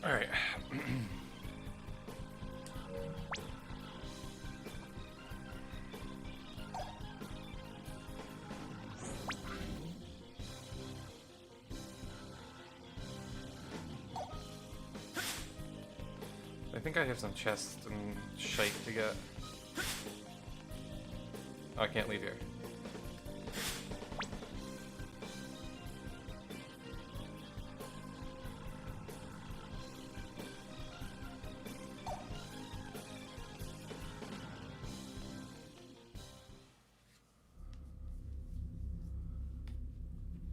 Alright. I think I have some chests and shite to get. Oh, I can't leave here.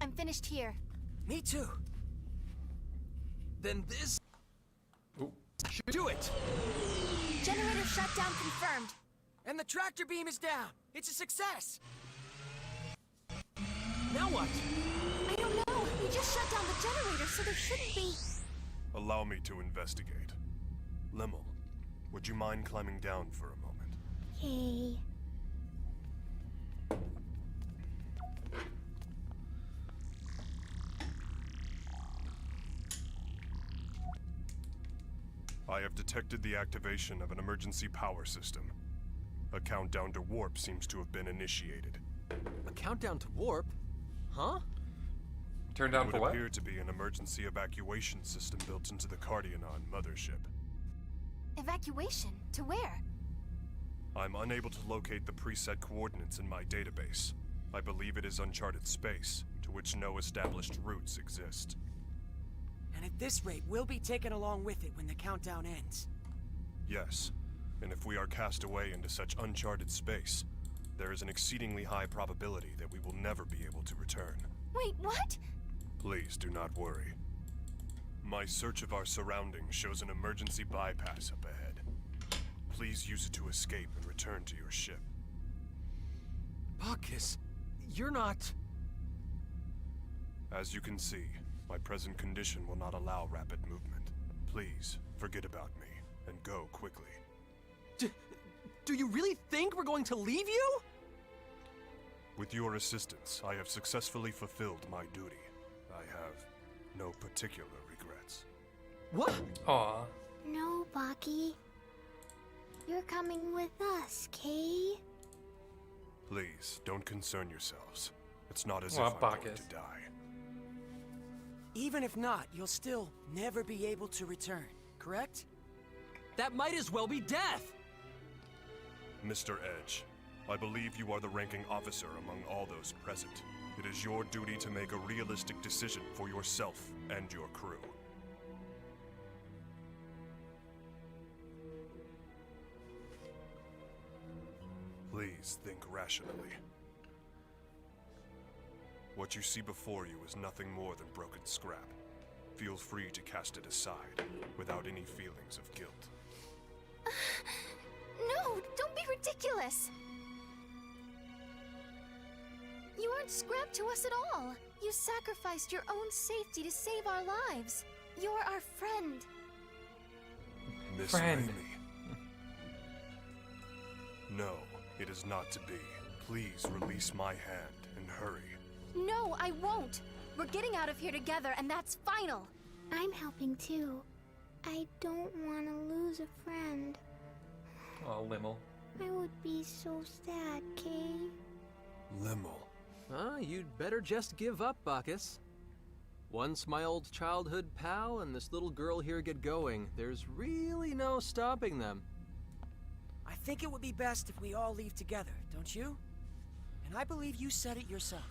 I'm finished here. Me too. Then this Ooh. should do it. Generator shutdown confirmed. And the tractor beam is down. It's a success. Now what? I don't know. We just shut down the generator, so there shouldn't be... Allow me to investigate. Limmel, would you mind climbing down for a moment? Hey. I have detected the activation of an emergency power system. A countdown to warp seems to have been initiated. A countdown to warp? Huh? Turn down It for would what? appear to be an emergency evacuation system built into the Cardianon mothership. Evacuation? To where? I'm unable to locate the preset coordinates in my database. I believe it is uncharted space, to which no established routes exist. And at this rate, we'll be taken along with it when the countdown ends. Yes, and if we are cast away into such uncharted space, there is an exceedingly high probability that we will never be able to return. Wait, what? Please do not worry. My search of our surroundings shows an emergency bypass up ahead. Please use it to escape and return to your ship. Bacchus, you're not... As you can see, my present condition will not allow rapid movement. Please, forget about me, and go quickly. Do you really think we're going to leave you? With your assistance, I have successfully fulfilled my duty. I have no particular regrets. What? Aw. No, Baki. You're coming with us, Kay. Please, don't concern yourselves. It's not as Aw, if I'm going Bacchus. to die. Even if not, you'll still never be able to return, correct? That might as well be death! Mr. Edge, I believe you are the ranking officer among all those present. It is your duty to make a realistic decision for yourself and your crew. Please think rationally. What you see before you is nothing more than broken scrap. Feel free to cast it aside, without any feelings of guilt. No, don't be ridiculous. You aren't scrap to us at all. You sacrificed your own safety to save our lives. You're our friend. Miss Friend. Raimi. No, it is not to be. Please release my hand and hurry. No, I won't. We're getting out of here together, and that's final. I'm helping too. I don't want to lose a friend. Aw, Limmel. I would be so sad, Kay. Limmel. You'd better just give up, Bacchus. Once my old childhood pal and this little girl here get going, there's really no stopping them. I think it would be best if we all leave together, don't you? And I believe you said it yourself.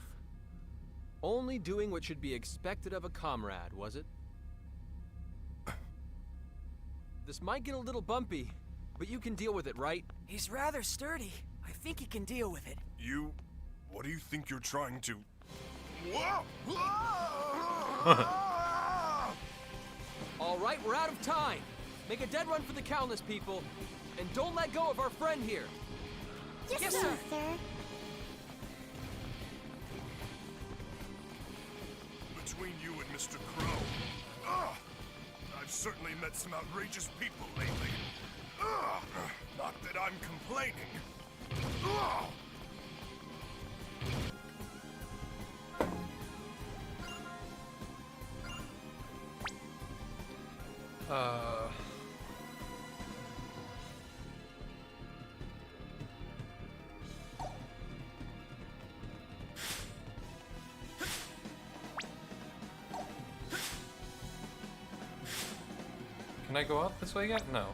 Only doing what should be expected of a comrade, was it? This might get a little bumpy, but you can deal with it, right? He's rather sturdy. I think he can deal with it. You... what do you think you're trying to... All right, we're out of time. Make a dead run for the countless people, and don't let go of our friend here. Yes, sir. Between you and Mr. Crow, I've certainly met some outrageous people lately. Not that I'm complaining. Uh... Can I go up this way yet? No.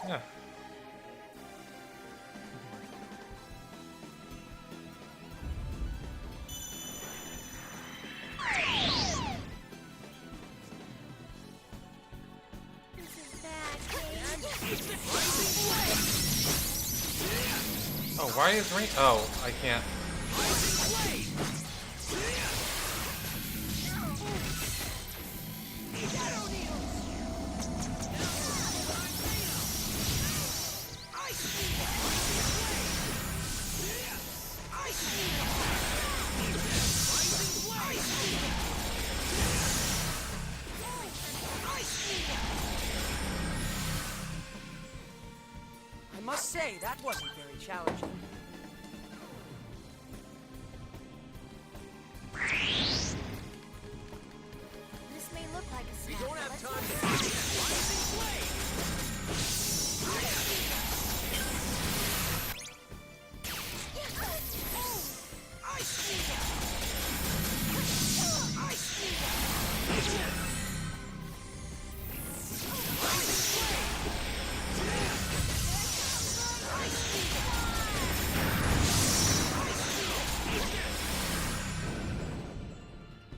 Yeah. This is bad, Kate. Oh, why is rain? Oh, I can't. I must say, that wasn't very challenging. This may look like a snap. Don't have but time let's- to rising flame.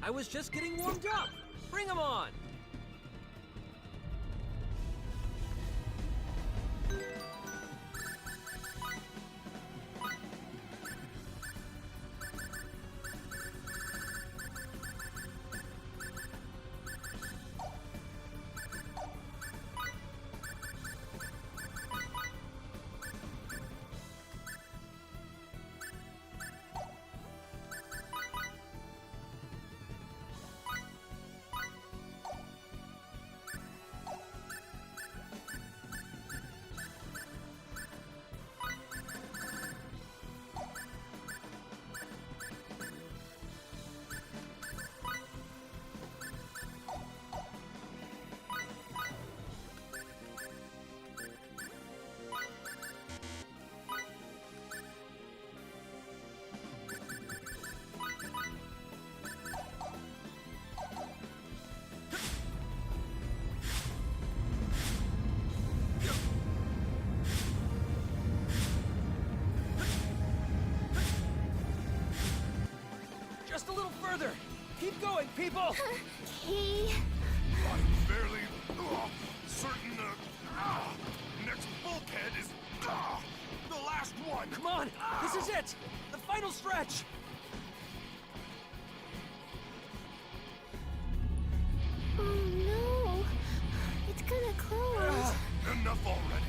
I was just getting warmed up. Bring 'em on. Just a little further. Keep going, people. Kate. I'm fairly certain next bulkhead is the last one. Come on. This is it. The final stretch. Oh no. It's gonna close. Enough already.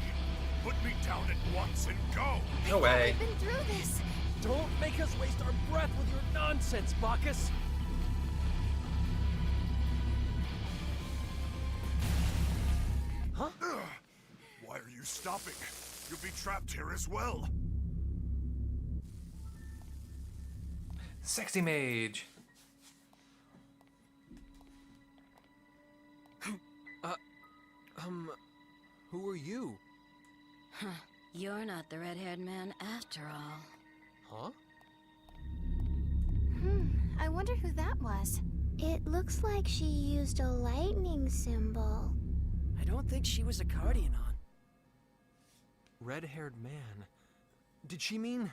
Put me down at once and go. No way. We've been through this. Don't make us waste our breath with your nonsense, Bacchus. Huh? Why are you stopping? You'll be trapped here as well. Sexy mage. Who are you? You're not the red-haired man after all. Huh? I wonder who that was. It looks like she used a lightning symbol. I don't think she was a Cardianon. Red-haired man. Did she mean...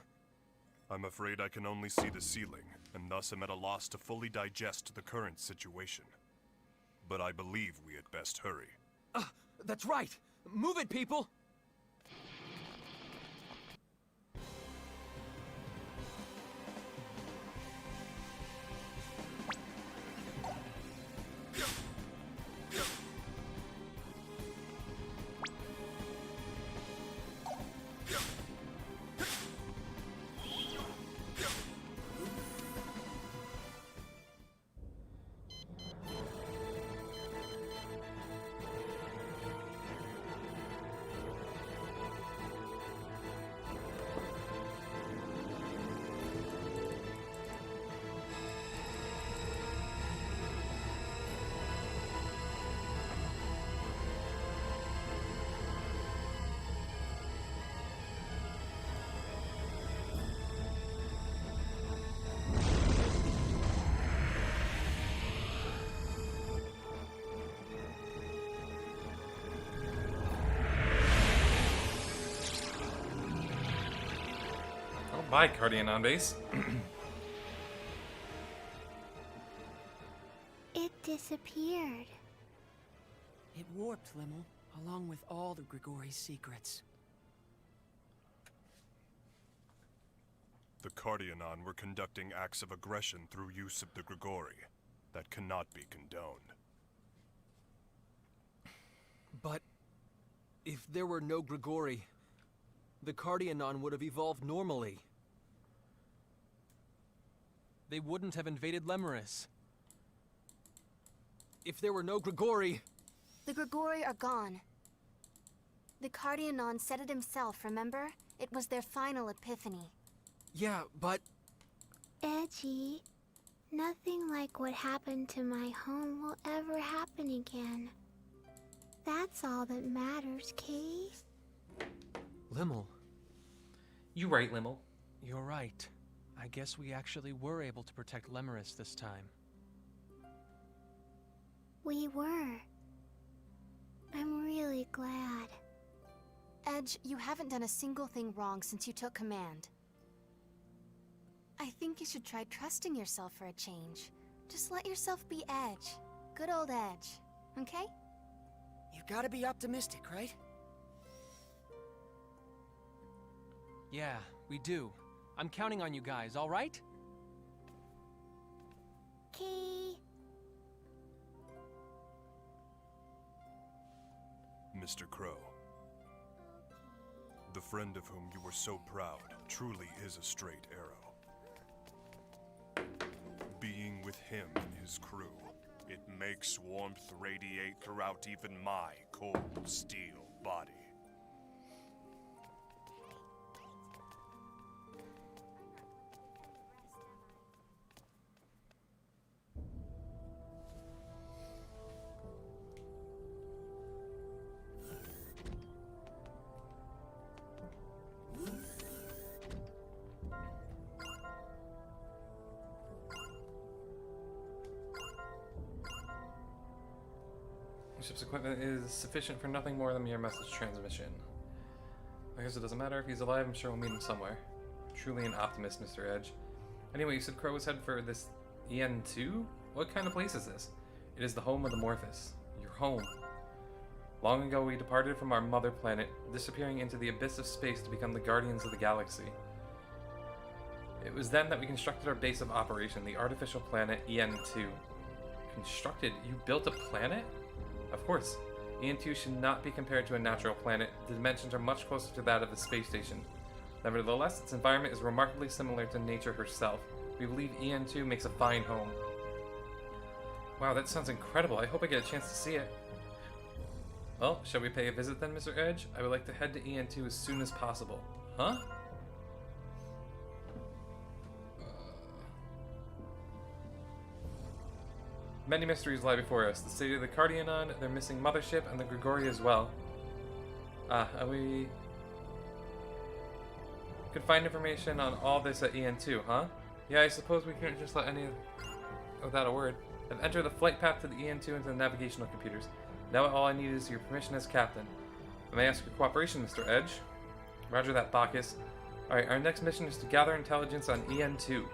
I'm afraid I can only see the ceiling, and thus am at a loss to fully digest the current situation. But I believe we had best hurry. That's right! Move it, people! Bye, Guardian on base. It disappeared. It warped, Limmel, along with all the Grigori's secrets. The Guardianon were conducting acts of aggression through use of the Grigori. That cannot be condoned. But... if there were no Grigori, the Guardianon would have evolved normally. They wouldn't have invaded Lemuris. If there were no Grigori... The Grigori are gone. The Guardianon said it himself, remember? It was their final epiphany. Yeah, but... Edgy, nothing like what happened to my home will ever happen again. That's all that matters, Kay. Limmel, You right, Limmel. you're right. I guess we actually were able to protect Lemuris this time. We were. I'm really glad. Edge, you haven't done a single thing wrong since you took command. I think you should try trusting yourself for a change. Just let yourself be Edge. Good old Edge. Okay? You gotta be optimistic, right? Yeah, we do. I'm counting on you guys, all right? Kay. Mr. Crow, the friend of whom you were so proud truly is a straight arrow. Being with him and his crew, it makes warmth radiate throughout even my cold steel body. The ship's equipment is sufficient for nothing more than mere message transmission. I guess it doesn't matter if he's alive, I'm sure we'll meet him somewhere. Truly an optimist, Mr. Edge. Anyway, you said Crow was headed for this EN2? What kind of place is this? It is the home of the Morphus. Your home. Long ago we departed from our mother planet, disappearing into the abyss of space to become the guardians of the galaxy. It was then that we constructed our base of operation, the artificial planet EN2. Constructed? You built a planet? Of course. EN2 should not be compared to a natural planet. The dimensions are much closer to that of the space station. Nevertheless, its environment is remarkably similar to nature herself. We believe EN2 makes a fine home. Wow, that sounds incredible. I hope I get a chance to see it. Well, shall we pay a visit then, Mr. Edge? I would like to head to EN2 as soon as possible. Huh? Many mysteries lie before us. The state of the Guardianon, their missing mothership, and the Grigori as well. We could find information on all this at EN2, huh? Yeah, I suppose we can't just let any without a word. I've entered the flight path to the EN2 into the navigational computers. Now all I need is your permission as captain. I may ask your cooperation, Mr. Edge. Roger that, Bacchus. Alright, our next mission is to gather intelligence on EN2.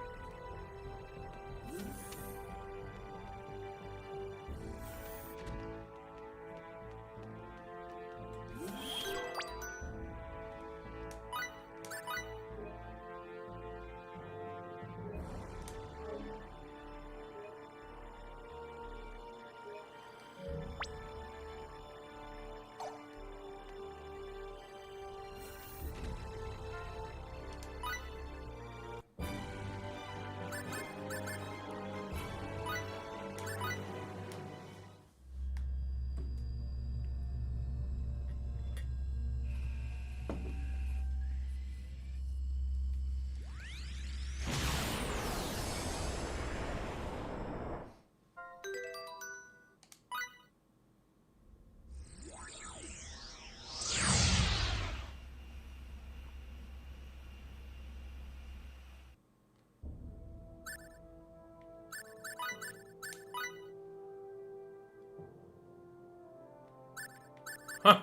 Huh.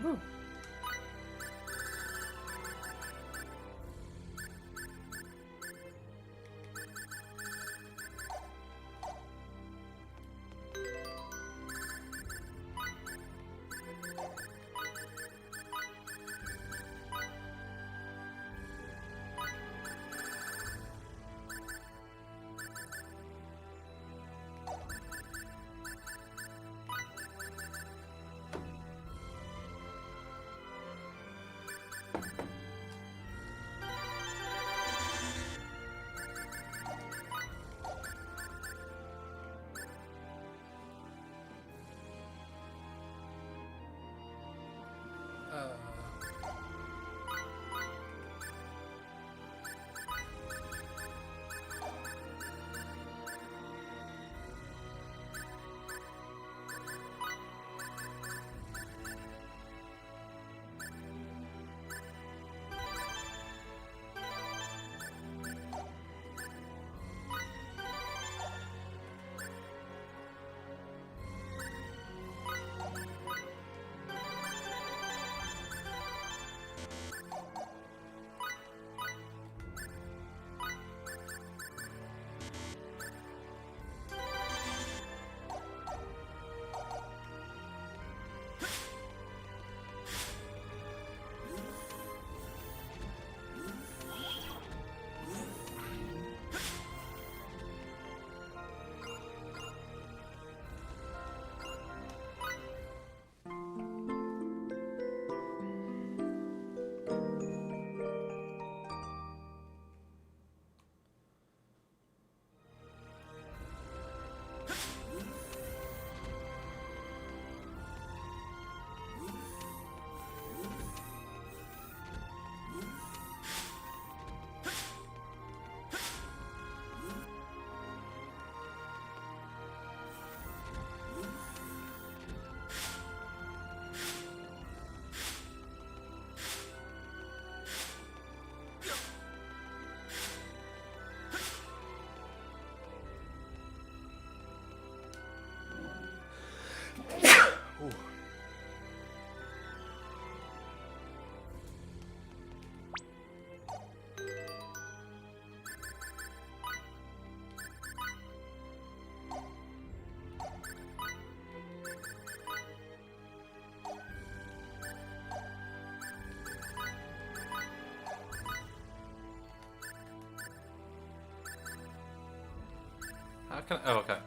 Woo. How can I... Oh, okay.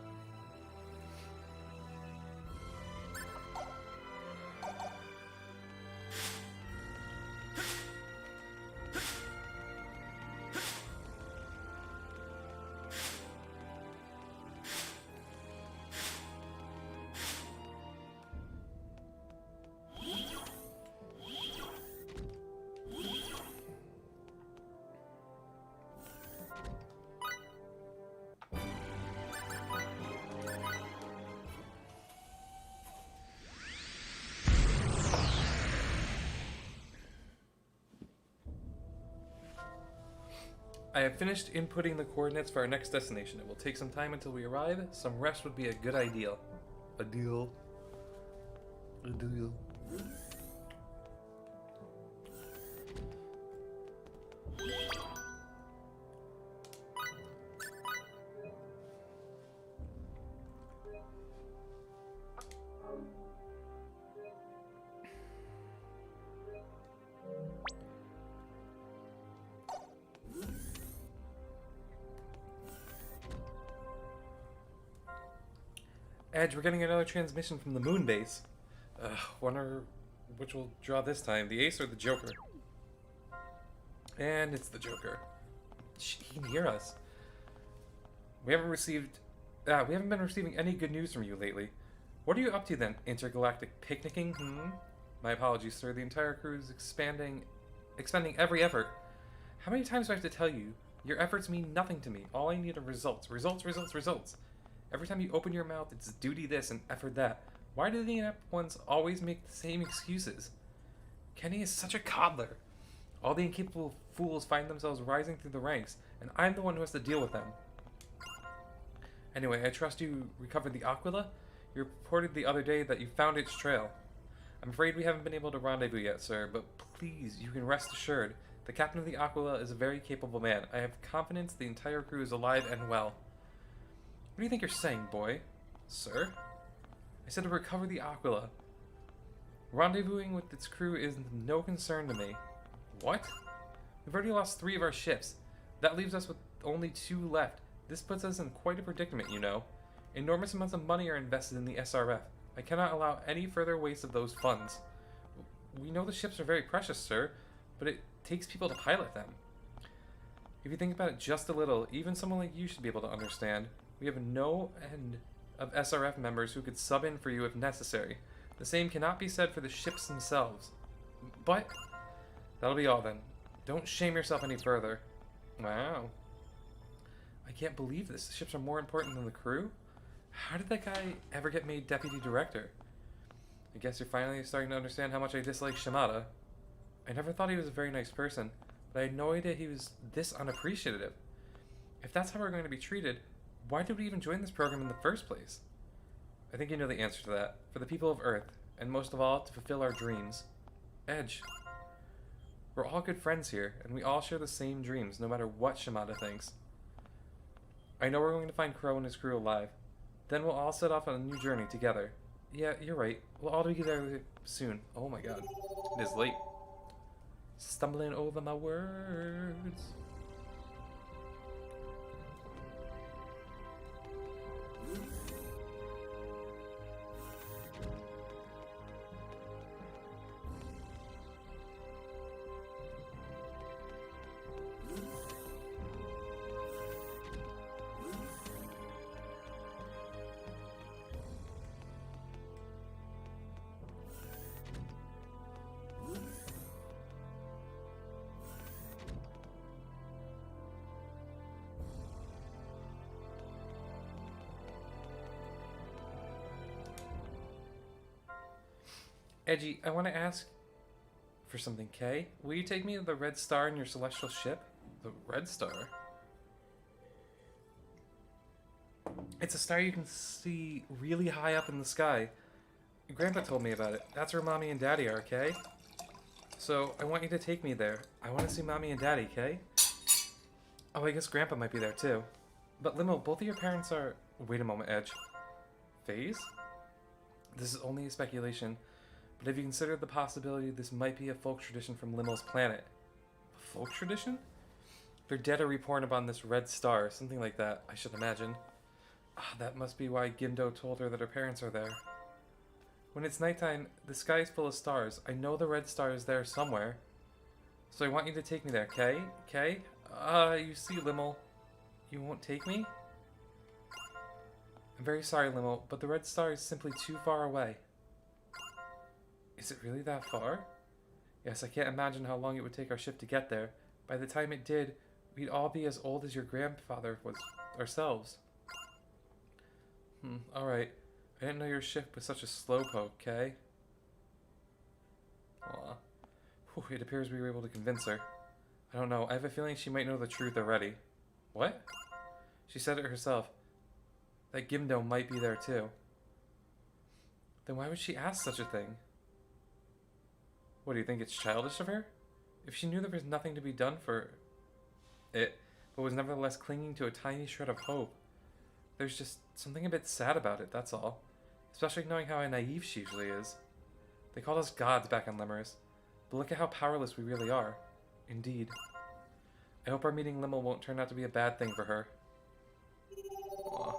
I have finished inputting the coordinates for our next destination. It will take some time until we arrive. Some rest would be a good idea. A deal. A deal. Edge, we're getting another transmission from the moon base. Wonder which will draw this time, the Ace or the Joker? And it's the Joker. Shh, he can hear us. We haven't been receiving any good news from you lately. What are you up to then? Intergalactic picnicking? My apologies, sir. The entire crew is expending every effort. How many times do I have to tell you? Your efforts mean nothing to me. All I need are results. Results, results, results. Every time you open your mouth, it's duty this and effort that. Why do the inept ones always make the same excuses? Kenny is such a coddler. All the incapable fools find themselves rising through the ranks, and I'm the one who has to deal with them. Anyway, I trust you recovered the Aquila? You reported the other day that you found its trail. I'm afraid we haven't been able to rendezvous yet, sir, but please, you can rest assured. The captain of the Aquila is a very capable man. I have confidence the entire crew is alive and well. What do you think you're saying, boy? Sir? I said to recover the Aquila. Rendezvousing with its crew is no concern to me. What? We've already lost 3 of our ships. That leaves us with only 2 left. This puts us in quite a predicament, you know. Enormous amounts of money are invested in the SRF. I cannot allow any further waste of those funds. We know the ships are very precious, sir, but it takes people to pilot them. If you think about it just a little, even someone like you should be able to understand. We have no end of SRF members who could sub in for you if necessary. The same cannot be said for the ships themselves. But that'll be all then. Don't shame yourself any further. Wow. I can't believe this. The ships are more important than the crew? How did that guy ever get made deputy director? I guess you're finally starting to understand how much I dislike Shimada. I never thought he was a very nice person, but I had no idea he was this unappreciative. If that's how we're going to be treated, why did we even join this program in the first place? I think you know the answer to that. For the people of Earth, and most of all, to fulfill our dreams. Edge. We're all good friends here, and we all share the same dreams, no matter what Shimada thinks. I know we're going to find Crow and his crew alive. Then we'll all set off on a new journey together. Yeah, you're right. We'll all be there soon. Oh my god. It is late. Stumbling over my words. Edgy, I want to ask for something, Kay. Will you take me to the Red Star in your celestial ship? The Red Star? It's a star you can see really high up in the sky. Grandpa told me about it. That's where Mommy and Daddy are, Kay? So, I want you to take me there. I want to see Mommy and Daddy, Kay? Oh, I guess Grandpa might be there, too. But Limo, both of your parents are... Wait a moment, Edge. Phase? This is only a speculation. But have you considered the possibility this might be a folk tradition from Limo's planet? A folk tradition? They're dead or reborn upon this red star, something like that, I should imagine. Ah, that must be why Gimdo told her that her parents are there. When it's nighttime, the sky is full of stars. I know the red star is there somewhere. So I want you to take me there, okay? Okay? You see, Limmel, you won't take me? I'm very sorry, Limmel, but the red star is simply too far away. Is it really that far? Yes, I can't imagine how long it would take our ship to get there. By the time it did, we'd all be as old as your grandfather was ourselves. Alright. I didn't know your ship was such a slowpoke, okay? Aw. Whew, it appears we were able to convince her. I don't know, I have a feeling she might know the truth already. What? She said it herself. That Gimdo might be there too. Then why would she ask such a thing? What, do you think it's childish of her? If she knew there was nothing to be done for it, but was nevertheless clinging to a tiny shred of hope, there's just something a bit sad about it, that's all. Especially knowing how naive she usually is. They called us gods back on Lemurs, but look at how powerless we really are. Indeed. I hope our meeting Limmel won't turn out to be a bad thing for her. Aw.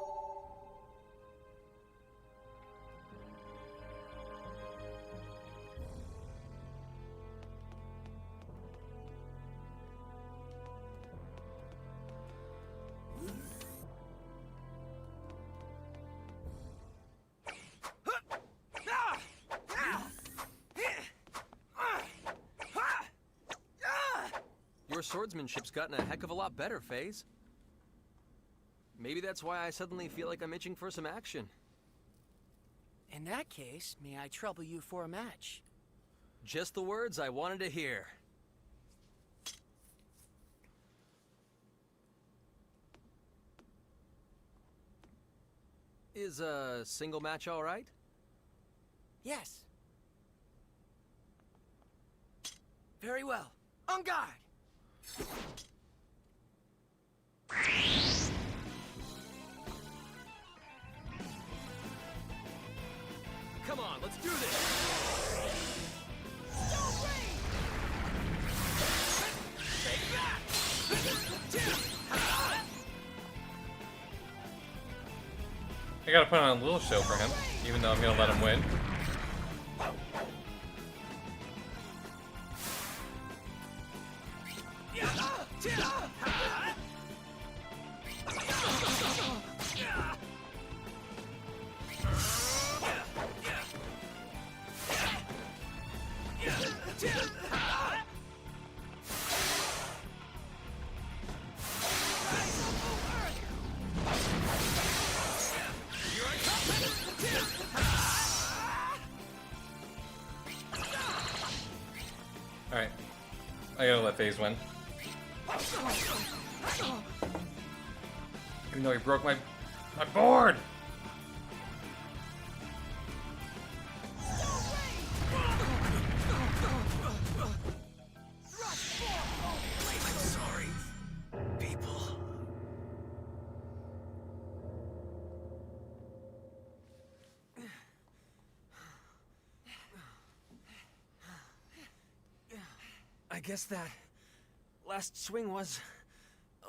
Your swordsmanship's gotten a heck of a lot better, FaZe. Maybe that's why I suddenly feel like I'm itching for some action. In that case, may I trouble you for a match? Just the words I wanted to hear. Is a single match all right? Yes. Very well. On guard! Come on, let's do this! I gotta put on a little show for him, even though I'm gonna let him win. Alright. I gotta let FaZe win. Even though he broke my board! I'm sorry, people. I guess that last swing was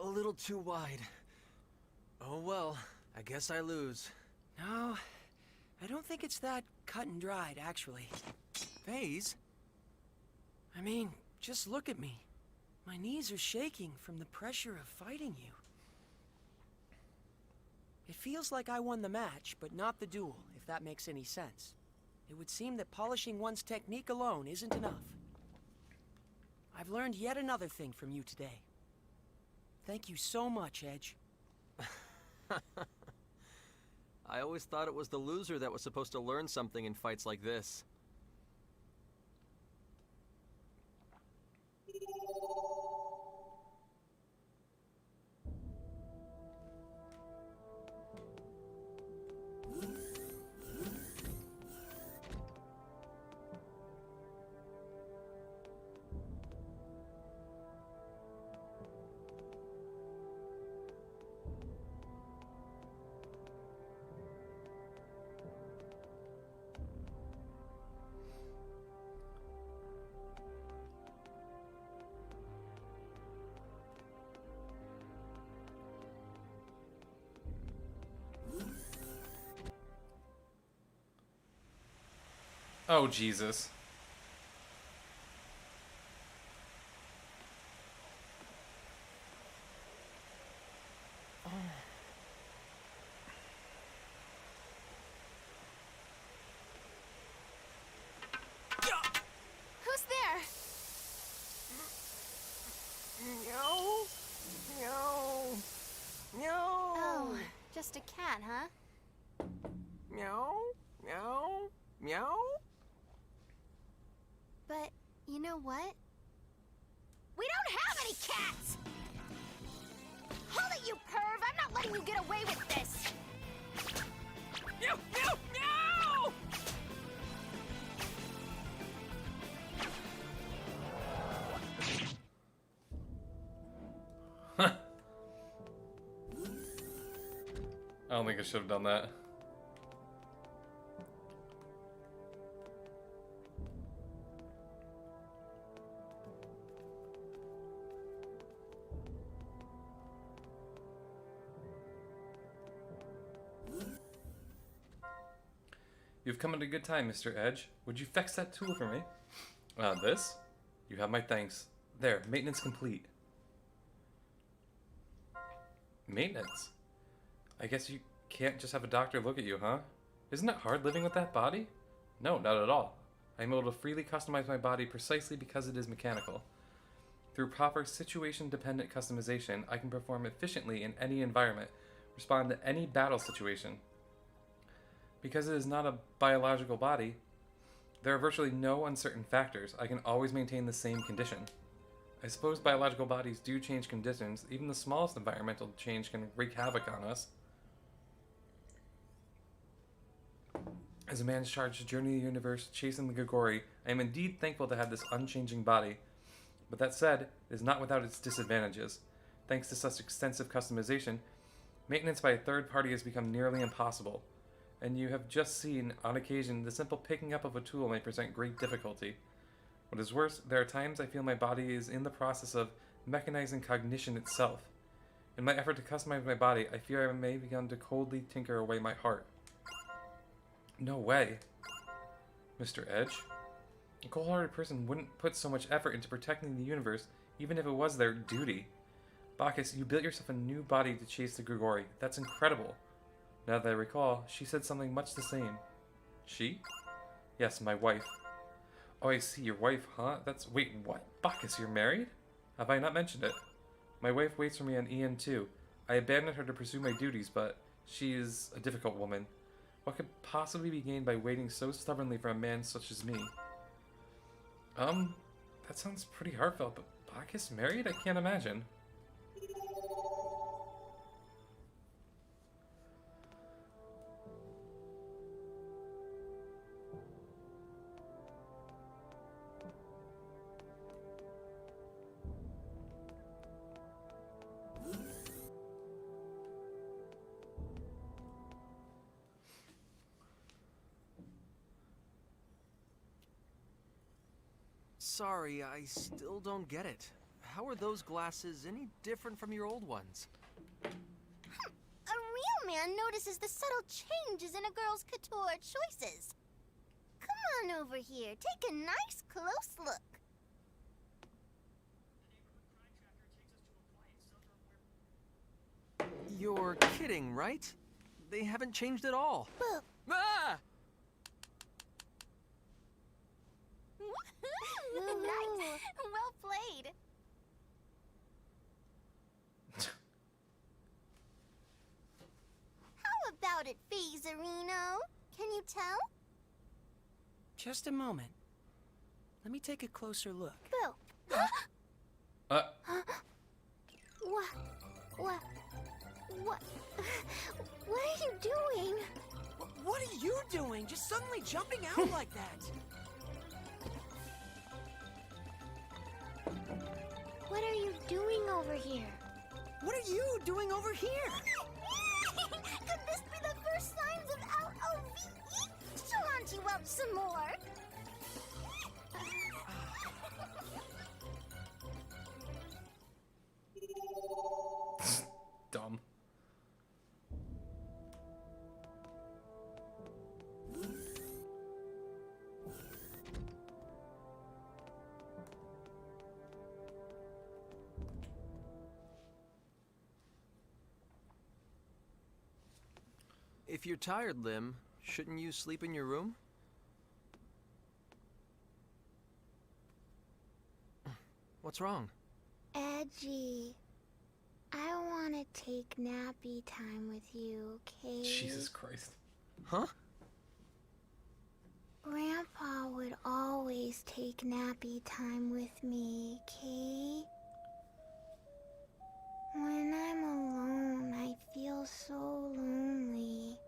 a little too wide. Oh well, I guess I lose. No, I don't think it's that cut and dried, actually. FaZe? I mean, just look at me. My knees are shaking from the pressure of fighting you. It feels like I won the match, but not the duel, if that makes any sense. It would seem that polishing one's technique alone isn't enough. I've learned yet another thing from you today. Thank you so much, Edge. I always thought it was the loser that was supposed to learn something in fights like this. Oh, Jesus. Who's there? No. No. No. Oh, just a cat, huh? Meow. Meow. Meow. But you know what? We don't have any cats! Hold it, you perv! I'm not letting you get away with this! Meow. Meow. Meow. I don't think I should have done that. You've come at a good time, Mr. Edge. Would you fix that tool for me? This? You have my thanks. There, maintenance complete. Maintenance? I guess you can't just have a doctor look at you, huh? Isn't it hard living with that body? No, not at all. I'm able to freely customize my body precisely because it is mechanical. Through proper situation-dependent customization, I can perform efficiently in any environment, respond to any battle situation. Because it is not a biological body, there are virtually no uncertain factors. I can always maintain the same condition. I suppose biological bodies do change conditions. Even the smallest environmental change can wreak havoc on us. As a man charged to journey the universe, chasing the Gregori, I am indeed thankful to have this unchanging body. But that said, it is not without its disadvantages. Thanks to such extensive customization, maintenance by a third party has become nearly impossible. And you have just seen, on occasion, the simple picking up of a tool may present great difficulty. What is worse, there are times I feel my body is in the process of mechanizing cognition itself. In my effort to customize my body, I fear I may have begun to coldly tinker away my heart. No way. Mr. Edge? A cold-hearted person wouldn't put so much effort into protecting the universe, even if it was their duty. Bacchus, you built yourself a new body to chase the Grigori. That's incredible. Now that I recall, she said something much the same. She? Yes, my wife. Oh, I see, your wife, huh? Wait, what? Bacchus, you're married? Have I not mentioned it? My wife waits for me on EN2. I abandoned her to pursue my duties, but she is a difficult woman. What could possibly be gained by waiting so stubbornly for a man such as me? That sounds pretty heartfelt, but Bacchus married? I can't imagine. Sorry, I still don't get it. How are those glasses any different from your old ones? A real man notices the subtle changes in a girl's couture choices. Come on over here. Take a nice close look. You're kidding, right? They haven't changed at all. But Ah! nice. Well played. How about it, Feezerino? Can you tell? Just a moment. Let me take a closer look. Boo. What? What? What? What are you doing? What are you doing? Just suddenly jumping out like that? What are you doing over here? What are you doing over here? Could this be the first signs of LOVE? Shalanti whelp some more. Dumb. If you're tired, Lim, shouldn't you sleep in your room? What's wrong? Edgy. I want to take nappy time with you, okay? Jesus Christ. Huh? Grandpa would always take nappy time with me, okay? When I'm alone, I feel so lonely.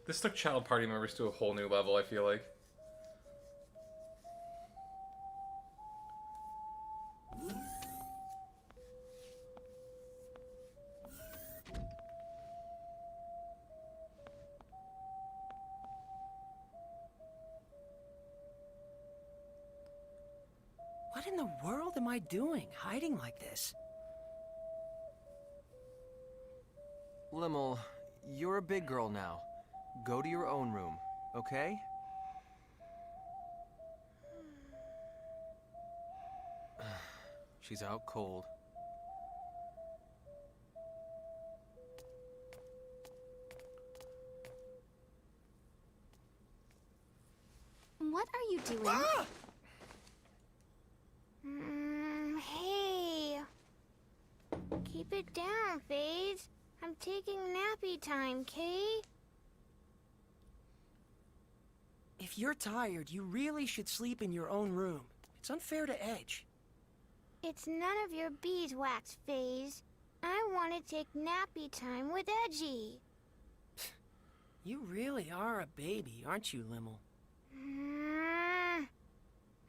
This took child party members to a whole new level, I feel like. What in the world am I doing, hiding like this? Limmel, you're a big girl now. Go to your own room, okay? She's out cold. What are you doing? Ah! Hey. Keep it down, FaZe. I'm taking nappy time, Kay? If you're tired, you really should sleep in your own room. It's unfair to Edge. It's none of your beeswax, FaZe. I want to take nappy time with Edgy. You really are a baby, aren't you, Limmel?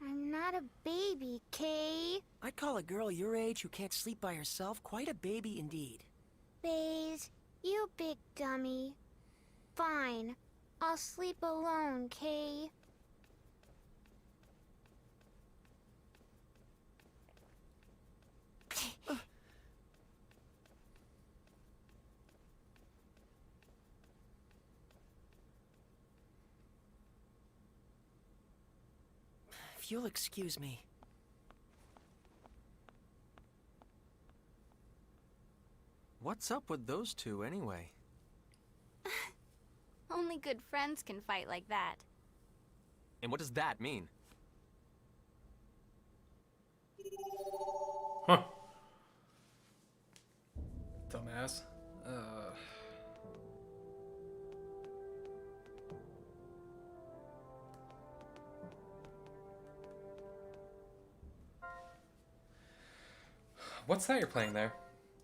I'm not a baby, Kay. I'd call a girl your age who can't sleep by herself quite a baby indeed. FaZe, you big dummy. Fine. I'll sleep alone, Kay. If you'll excuse me. What's up with those two, anyway? Only good friends can fight like that. And what does that mean? Huh. Dumbass. What's that you're playing there?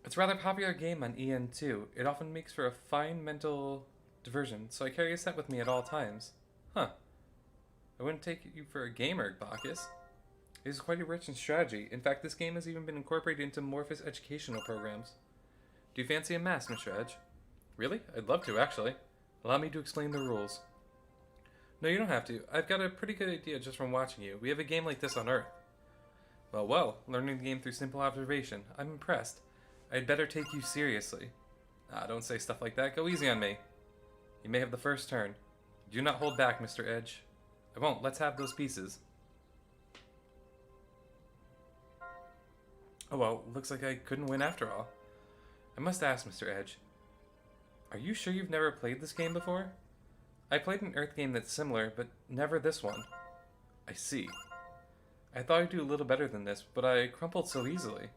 It's a rather popular game on EN2. It often makes for a fine mental diversion, so I carry a set with me at all times. Huh. I wouldn't take you for a gamer, Bacchus. It is quite a rich in strategy. In fact, this game has even been incorporated into Morphus educational programs. Do you fancy a mass, Mr. Edge? Really? I'd love to, actually. Allow me to explain the rules. No, you don't have to. I've got a pretty good idea just from watching you. We have a game like this on Earth. Well, learning the game through simple observation. I'm impressed. I'd better take you seriously. Ah, don't say stuff like that. Go easy on me. You may have the first turn. Do not hold back, Mr. Edge. I won't. Let's have those pieces. Oh well, looks like I couldn't win after all. I must ask, Mr. Edge. Are you sure you've never played this game before? I played an Earth game that's similar, but never this one. I see. I thought I'd do a little better than this, but I crumpled so easily.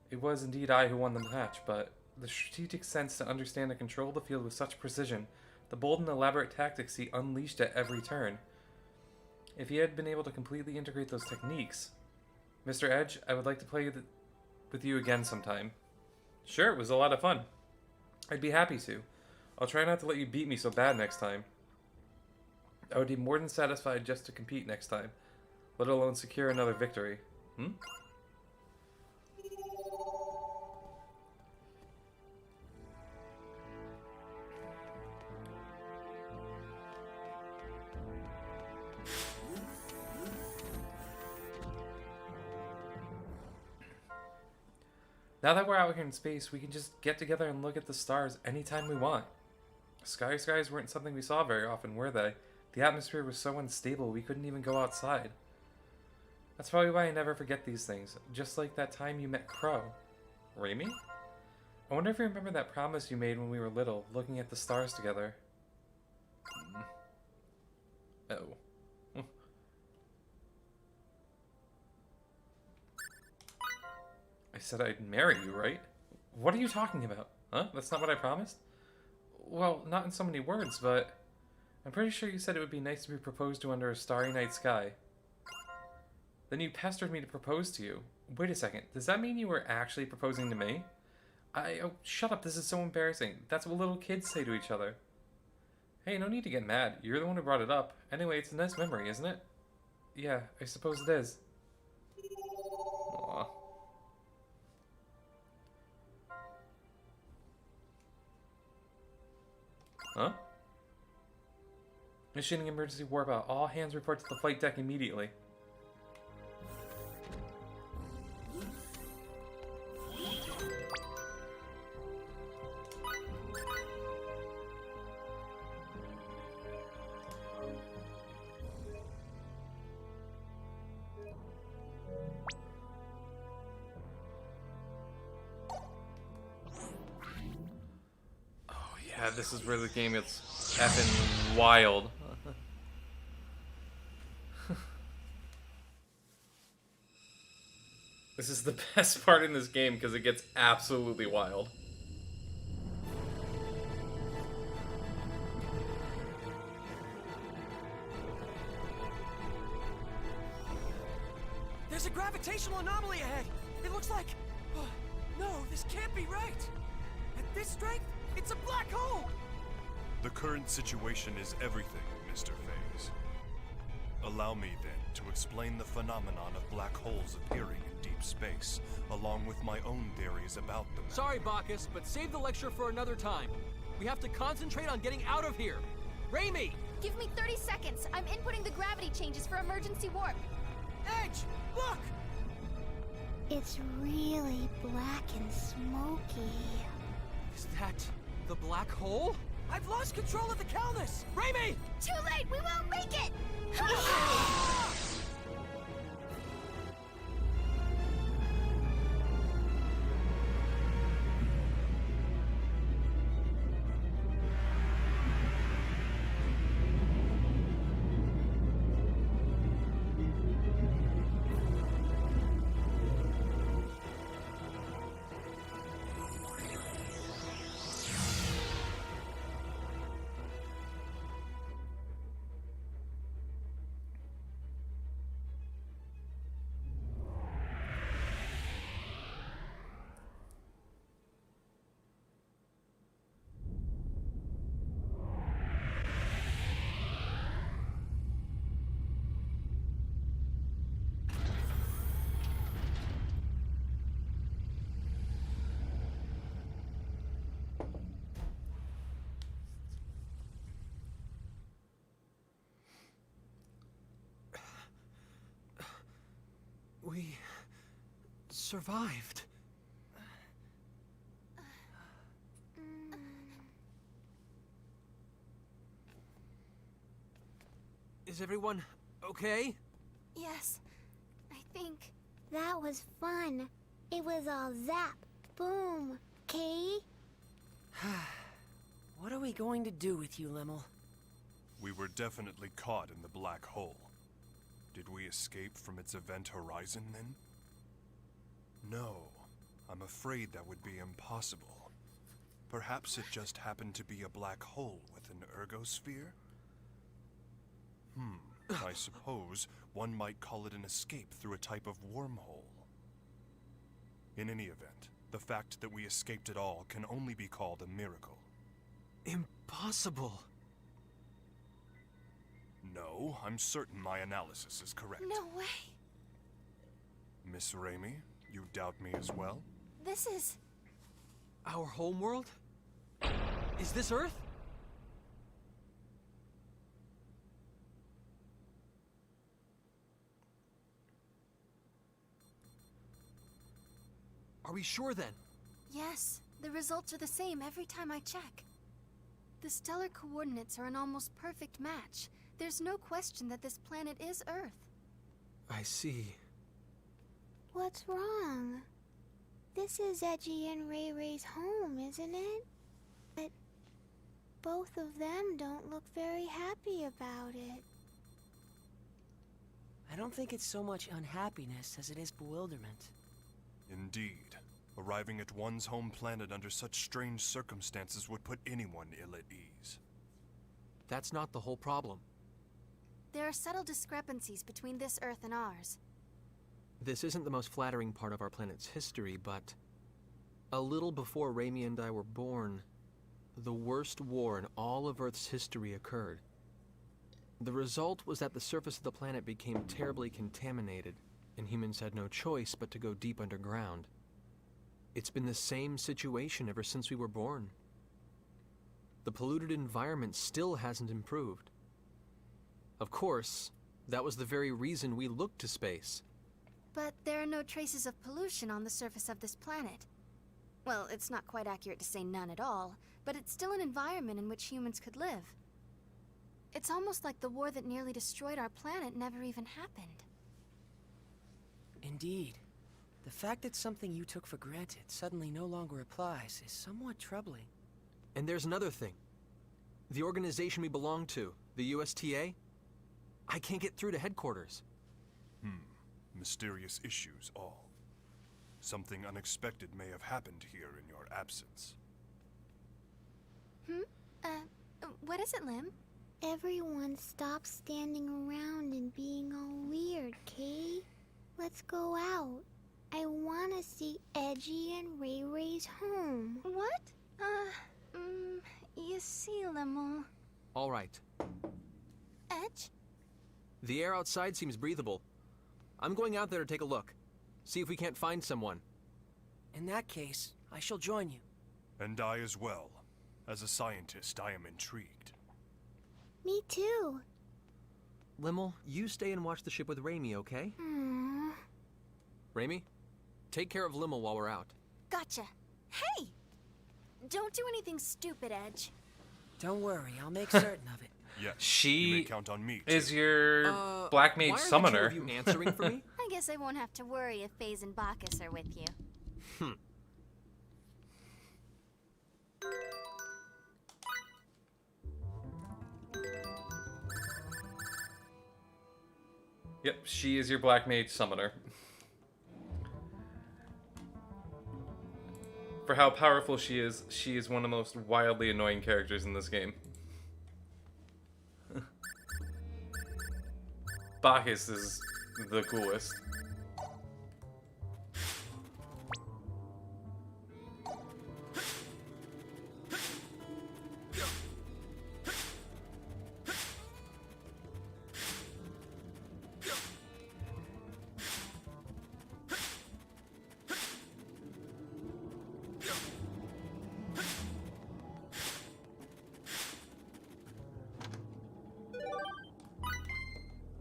It was indeed I who won the match, but the strategic sense to understand and control the field with such precision, the bold and elaborate tactics he unleashed at every turn. If he had been able to completely integrate those techniques... Mr. Edge, I would like to play with you again sometime. Sure, it was a lot of fun. I'd be happy to. I'll try not to let you beat me so bad next time. I would be more than satisfied just to compete next time, let alone secure another victory. Now that we're out here in space, we can just get together and look at the stars anytime we want. Skies weren't something we saw very often, were they? The atmosphere was so unstable we couldn't even go outside. That's probably why I never forget these things, just like that time you met Crow. Raimi? I wonder if you remember that promise you made when we were little, looking at the stars together. Oh. I said I'd marry you, right? What are you talking about? Huh? That's not what I promised? Well, not in so many words, but I'm pretty sure you said it would be nice to be proposed to under a starry night sky. Then you pestered me to propose to you. Wait a second, does that mean you were actually proposing to me? Oh, shut up, this is so embarrassing. That's what little kids say to each other. Hey, no need to get mad. You're the one who brought it up. Anyway, it's a nice memory, isn't it? Yeah, I suppose it is. Aww. Huh? Initiating emergency warp out. All hands report to the flight deck immediately. Yeah, this is where the game gets effing wild. This is the best part in this game because it gets absolutely wild. There's a gravitational anomaly ahead. It looks like... Oh, no, this can't be right. At this strength, it's a black hole! The current situation is everything, Mr. Phase. Allow me, then, to explain the phenomenon of black holes appearing in deep space, along with my own theories about them. Sorry, Bacchus, but save the lecture for another time. We have to concentrate on getting out of here. Raimi! Give me 30 seconds. I'm inputting the gravity changes for emergency warp. Edge, look! It's really black and smoky. Is that the black hole? I've lost control of the Calnus! Raimi! Too late! We won't make it! We survived. Is everyone okay? Yes, I think. That was fun. It was all zap, boom, Kay? What are we going to do with you, Limmel? We were definitely caught in the black hole. Did we escape from its event horizon, then? No, I'm afraid that would be impossible. Perhaps it just happened to be a black hole with an ergosphere? I suppose one might call it an escape through a type of wormhole. In any event, the fact that we escaped at all can only be called a miracle. Impossible. No, I'm certain my analysis is correct. No way. Miss Raimi, you doubt me as well? This is... Our homeworld? Is this Earth? Are we sure then? Yes, the results are the same every time I check. The stellar coordinates are an almost perfect match. There's no question that this planet is Earth. I see. What's wrong? This is Edgy and Ray Ray's home, isn't it? But both of them don't look very happy about it. I don't think it's so much unhappiness as it is bewilderment. Indeed. Arriving at one's home planet under such strange circumstances would put anyone ill at ease. That's not the whole problem. There are subtle discrepancies between this Earth and ours. This isn't the most flattering part of our planet's history, but a little before Raimi and I were born, the worst war in all of Earth's history occurred. The result was that the surface of the planet became terribly contaminated, and humans had no choice but to go deep underground. It's been the same situation ever since we were born. The polluted environment still hasn't improved. Of course, that was the very reason we looked to space. But there are no traces of pollution on the surface of this planet. Well, it's not quite accurate to say none at all, but it's still an environment in which humans could live. It's almost like the war that nearly destroyed our planet never even happened. Indeed. The fact that something you took for granted suddenly no longer applies is somewhat troubling. And there's another thing. The organization we belong to, the USTA, I can't get through to headquarters. Mysterious issues all. Something unexpected may have happened here in your absence. What is it, Lim? Everyone stop standing around and being all weird, Kay. Let's go out. I want to see Edgy and Ray Ray's home. What? You see, Lemel. All right. Edge? The air outside seems breathable. I'm going out there to take a look. See if we can't find someone. In that case, I shall join you. And I as well. As a scientist, I am intrigued. Me too. Limmel, you stay and watch the ship with Raimi, okay? Raimi, take care of Limmel while we're out. Gotcha. Hey! Don't do anything stupid, Edge. Don't worry, I'll make certain of it. Yes, you may count on me. Is too. your Black Mage why are Summoner. the two of you answering for me? I guess I won't have to worry if Faze and Bacchus are with you. Yep, she is your Black Mage Summoner. For how powerful she is one of the most wildly annoying characters in this game. Bacchus is the coolest.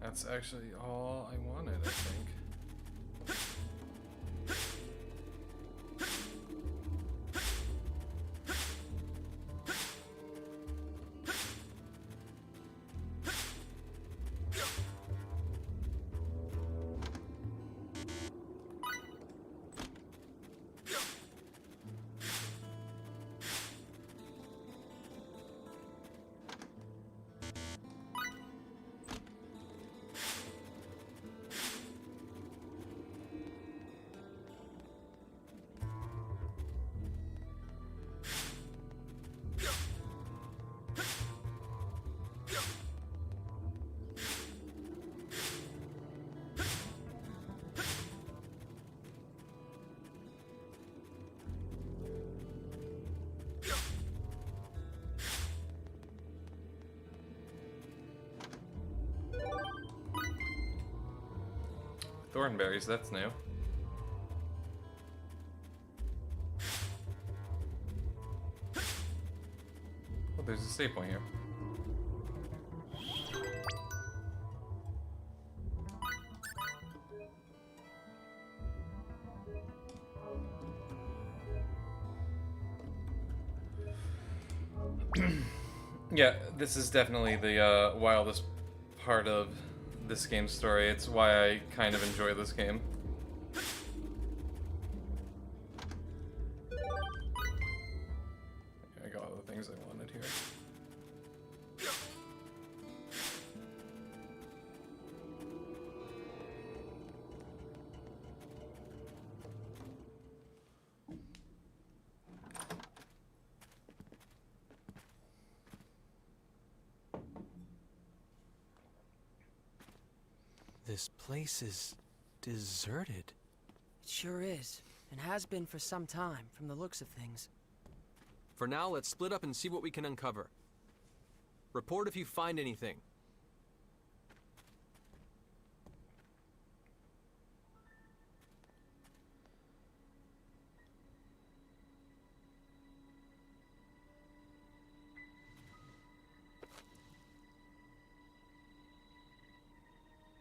That's actually all I wanted, I think. Thornberries, that's new. Oh, there's a save point here. Yeah, this is definitely the wildest part of this game's story. It's why I kind of enjoy this game. things I wanted here. This place is deserted. It sure is, and has been for some time, from the looks of things. For now, let's split up and see what we can uncover. Report if you find anything.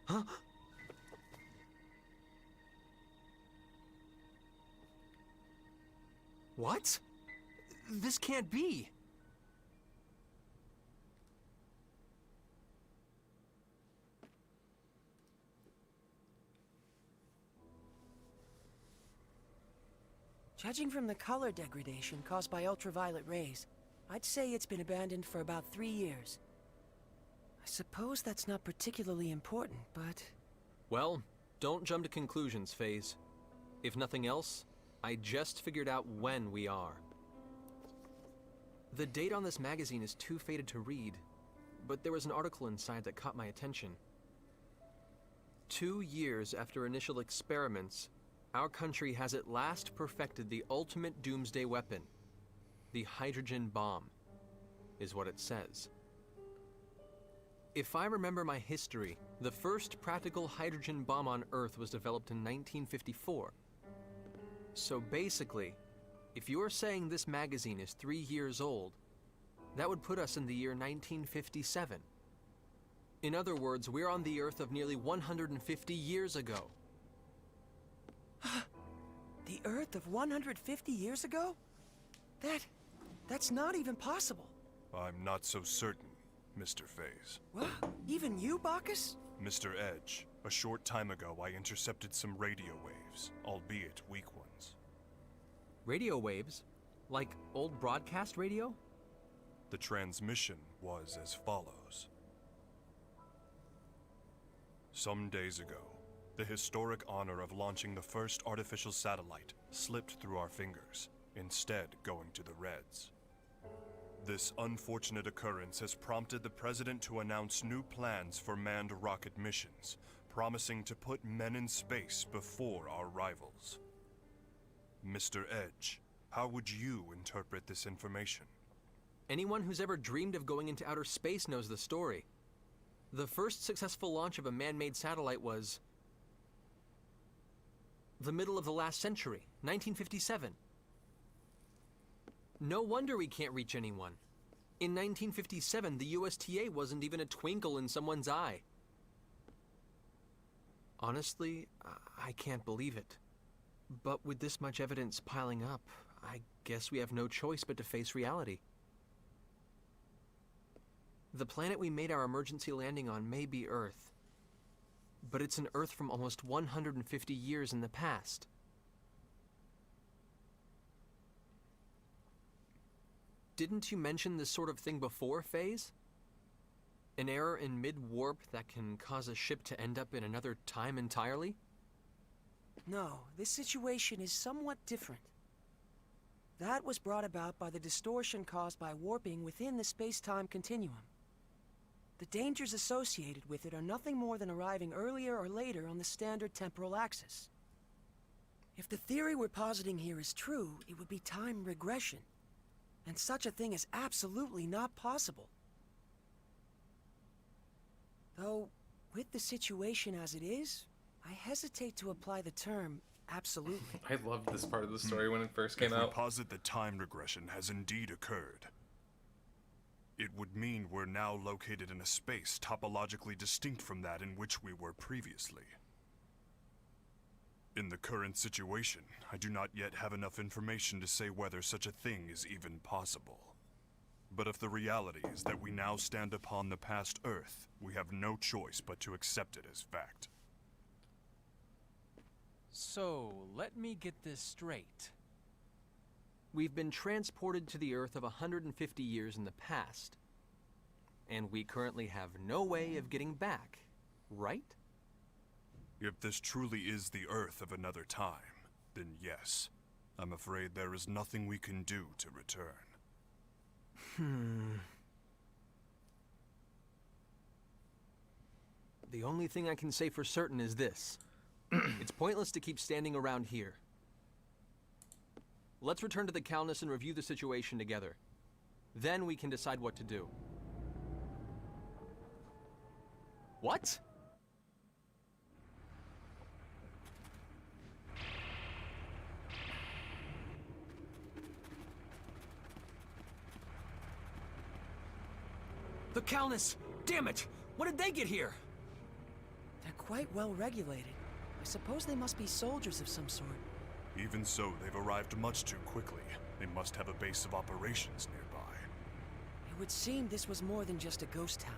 Huh? What? This can't be. Judging from the color degradation caused by ultraviolet rays, I'd say it's been abandoned for about 3 years. I suppose that's not particularly important, but... Well, don't jump to conclusions, FaZe. If nothing else, I just figured out when we are. The date on this magazine is too faded to read, but there was an article inside that caught my attention. 2 years after initial experiments, our country has at last perfected the ultimate doomsday weapon. The hydrogen bomb, is what it says. If I remember my history, the first practical hydrogen bomb on Earth was developed in 1954. So basically, if you're saying this magazine is 3 years old, that would put us in the year 1957. In other words, we're on the Earth of nearly 150 years ago. The Earth of 150 years ago? That's not even possible. I'm not so certain, Mr. FaZe. What? Even you, Bacchus? Mr. Edge, a short time ago I intercepted some radio waves, albeit weak ones. Radio waves? Like old broadcast radio? The transmission was as follows. Some days ago, the historic honor of launching the first artificial satellite slipped through our fingers, instead going to the Reds. This unfortunate occurrence has prompted the President to announce new plans for manned rocket missions, promising to put men in space before our rivals. Mr. Edge, how would you interpret this information? Anyone who's ever dreamed of going into outer space knows the story. The first successful launch of a man-made satellite was the middle of the last century, 1957. No wonder we can't reach anyone. In 1957, the USTA wasn't even a twinkle in someone's eye. Honestly, I can't believe it. But with this much evidence piling up, I guess we have no choice but to face reality. The planet we made our emergency landing on may be Earth, but it's an Earth from almost 150 years in the past. Didn't you mention this sort of thing before, FaZe? An error in mid-warp that can cause a ship to end up in another time entirely? No, this situation is somewhat different. That was brought about by the distortion caused by warping within the space-time continuum. The dangers associated with it are nothing more than arriving earlier or later on the standard temporal axis. If the theory we're positing here is true, it would be time regression. And such a thing is absolutely not possible. Though, with the situation as it is, I hesitate to apply the term absolutely. I loved this part of the story when it first came If we out. posit that time regression has indeed occurred, it would mean we're now located in a space topologically distinct from that in which we were previously. In the current situation, I do not yet have enough information to say whether such a thing is even possible. But if the reality is that we now stand upon the past Earth, we have no choice but to accept it as fact. So, let me get this straight. We've been transported to the Earth of 150 years in the past. And we currently have no way of getting back, right? If this truly is the Earth of another time, then yes. I'm afraid there is nothing we can do to return. The only thing I can say for certain is this. It's pointless to keep standing around here. Let's return to the Calnus and review the situation together. Then we can decide what to do. What? The Calnus! Damn it! When did they get here? They're quite well regulated. I suppose they must be soldiers of some sort. Even so, they've arrived much too quickly. They must have a base of operations nearby. It would seem this was more than just a ghost town.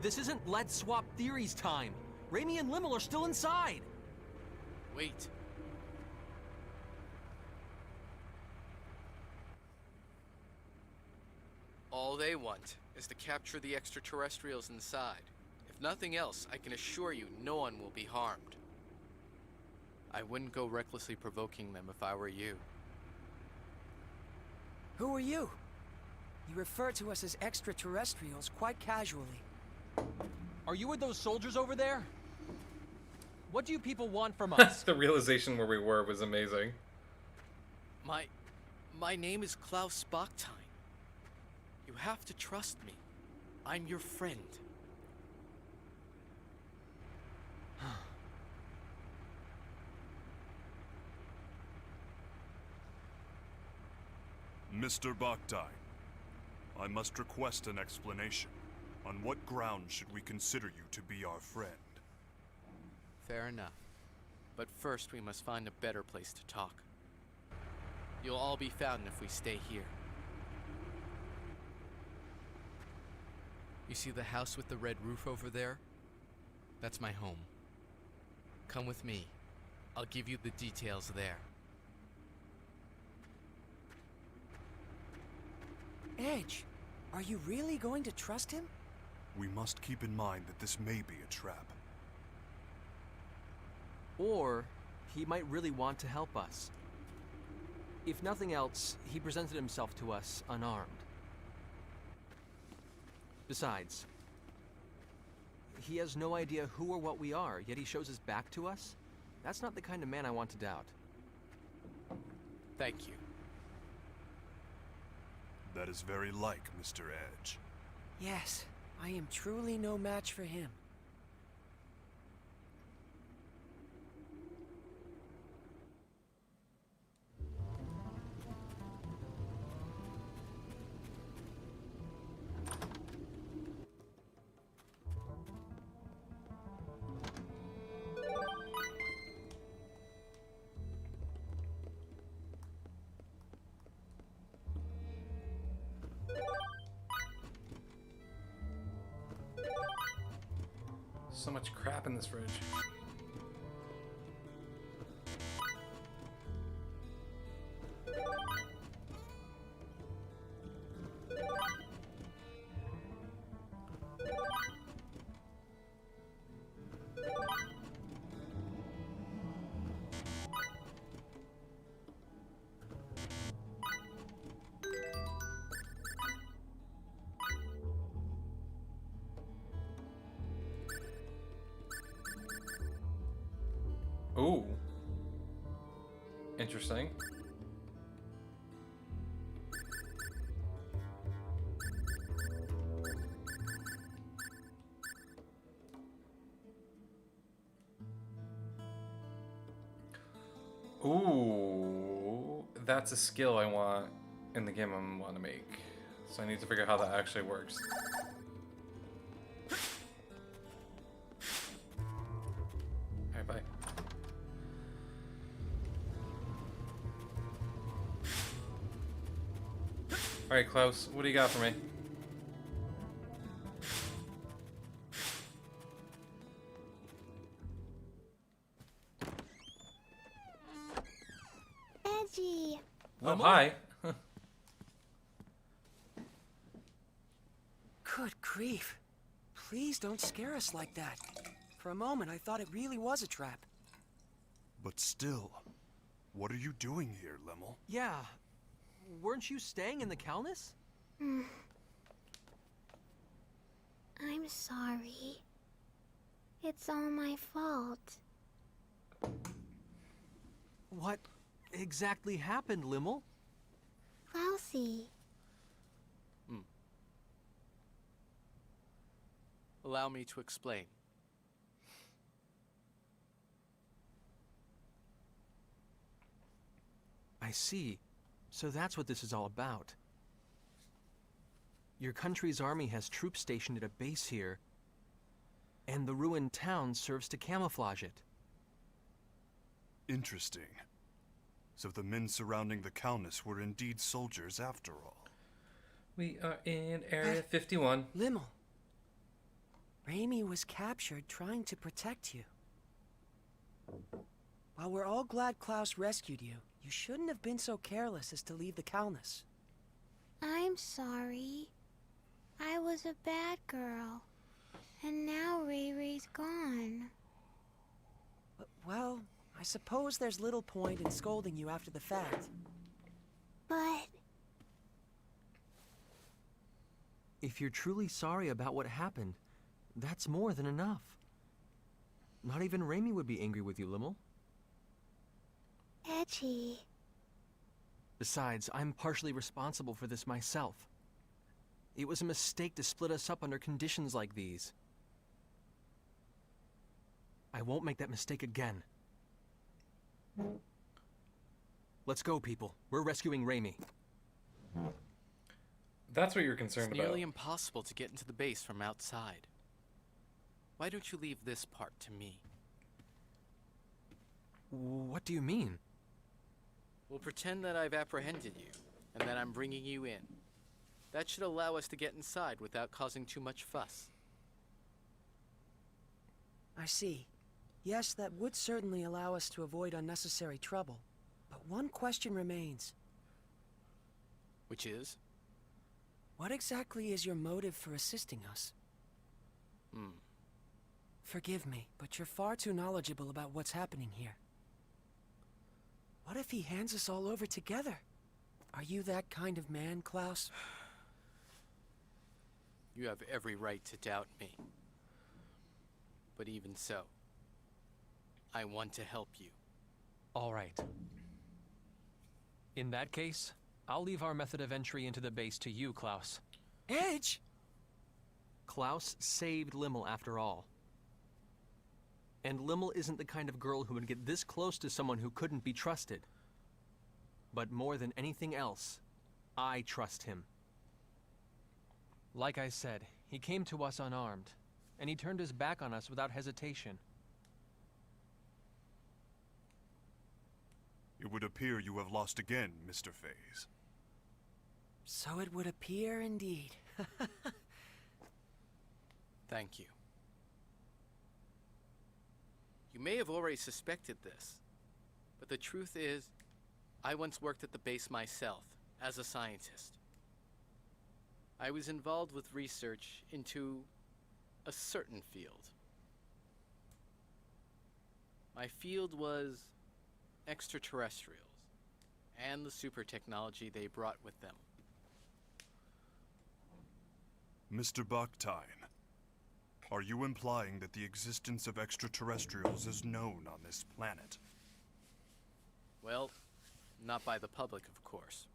This isn't Let's Swap Theories time. Raimi and Limmel are still inside. Wait. All they want is to capture the extraterrestrials inside. If nothing else, I can assure you no one will be harmed. I wouldn't go recklessly provoking them if I were you. Who are you? You refer to us as extraterrestrials quite casually. Are you with those soldiers over there? What do you people want from us? The realization where we were was amazing. My name is Klaus Bachstein. You have to trust me. I'm your friend. Mr. Bachstein, I must request an explanation. On what ground should we consider you to be our friend? Fair enough. But first we must find a better place to talk. You'll all be found if we stay here. You see the house with the red roof over there? That's my home. Come with me. I'll give you the details there. Edge, are you really going to trust him? We must keep in mind that this may be a trap. Or he might really want to help us. If nothing else, he presented himself to us unarmed. Besides, he has no idea who or what we are, yet he shows his back to us? That's not the kind of man I want to doubt. Thank you. That is very like Mr. Edge. Yes, I am truly no match for him. So much crap in this fridge. Ooh. Interesting. Ooh. That's a skill I want in the game I want to make. So I need to figure out how that actually works. Alright, bye. Alright, Klaus, what do you got for me? Edgy, Oh, hi. Good grief. Please don't scare us like that. For a moment, I thought it really was a trap. But still, what are you doing here, Limmel? Yeah. Weren't you staying in the Calnus? I'm sorry. It's all my fault. What exactly happened, Limmel? Lousy. Allow me to explain. I see. So that's what this is all about. Your country's army has troops stationed at a base here, and the ruined town serves to camouflage it. Interesting. So the men surrounding the Calnus were indeed soldiers after all. We are in Area 51. Limmel. Raimi was captured trying to protect you. While we're all glad Klaus rescued you, you shouldn't have been so careless as to leave the Calnus. I'm sorry. I was a bad girl. And now Ray Ray's gone. Well, I suppose there's little point in scolding you after the fact. But If you're truly sorry about what happened, that's more than enough. Not even Raimi would be angry with you, Limmel. Edgy. Besides, I'm partially responsible for this myself. It was a mistake to split us up under conditions like these. I won't make that mistake again. Let's go, people. We're rescuing Raimi. That's what you're concerned It's about. nearly impossible to get into the base from outside. Why don't you leave this part to me? What do you mean? We'll pretend that I've apprehended you, and that I'm bringing you in. That should allow us to get inside without causing too much fuss. I see. Yes, that would certainly allow us to avoid unnecessary trouble. But one question remains. Which is? What exactly is your motive for assisting us? Forgive me, but you're far too knowledgeable about what's happening here. What if he hands us all over together? Are you that kind of man, Klaus? You have every right to doubt me. But even so, I want to help you. All right. In that case, I'll leave our method of entry into the base to you, Klaus. Edge! Klaus saved Limmel after all. And Limmel isn't the kind of girl who would get this close to someone who couldn't be trusted. But more than anything else, I trust him. Like I said, he came to us unarmed, and he turned his back on us without hesitation. It would appear you have lost again, Mr. Faze. So it would appear indeed. Thank you. You may have already suspected this, but the truth is, I once worked at the base myself, as a scientist. I was involved with research into a certain field. My field was extraterrestrials, and the super technology they brought with them. Mr. Baktine, are you implying that the existence of extraterrestrials is known on this planet? Well, not by the public, of course.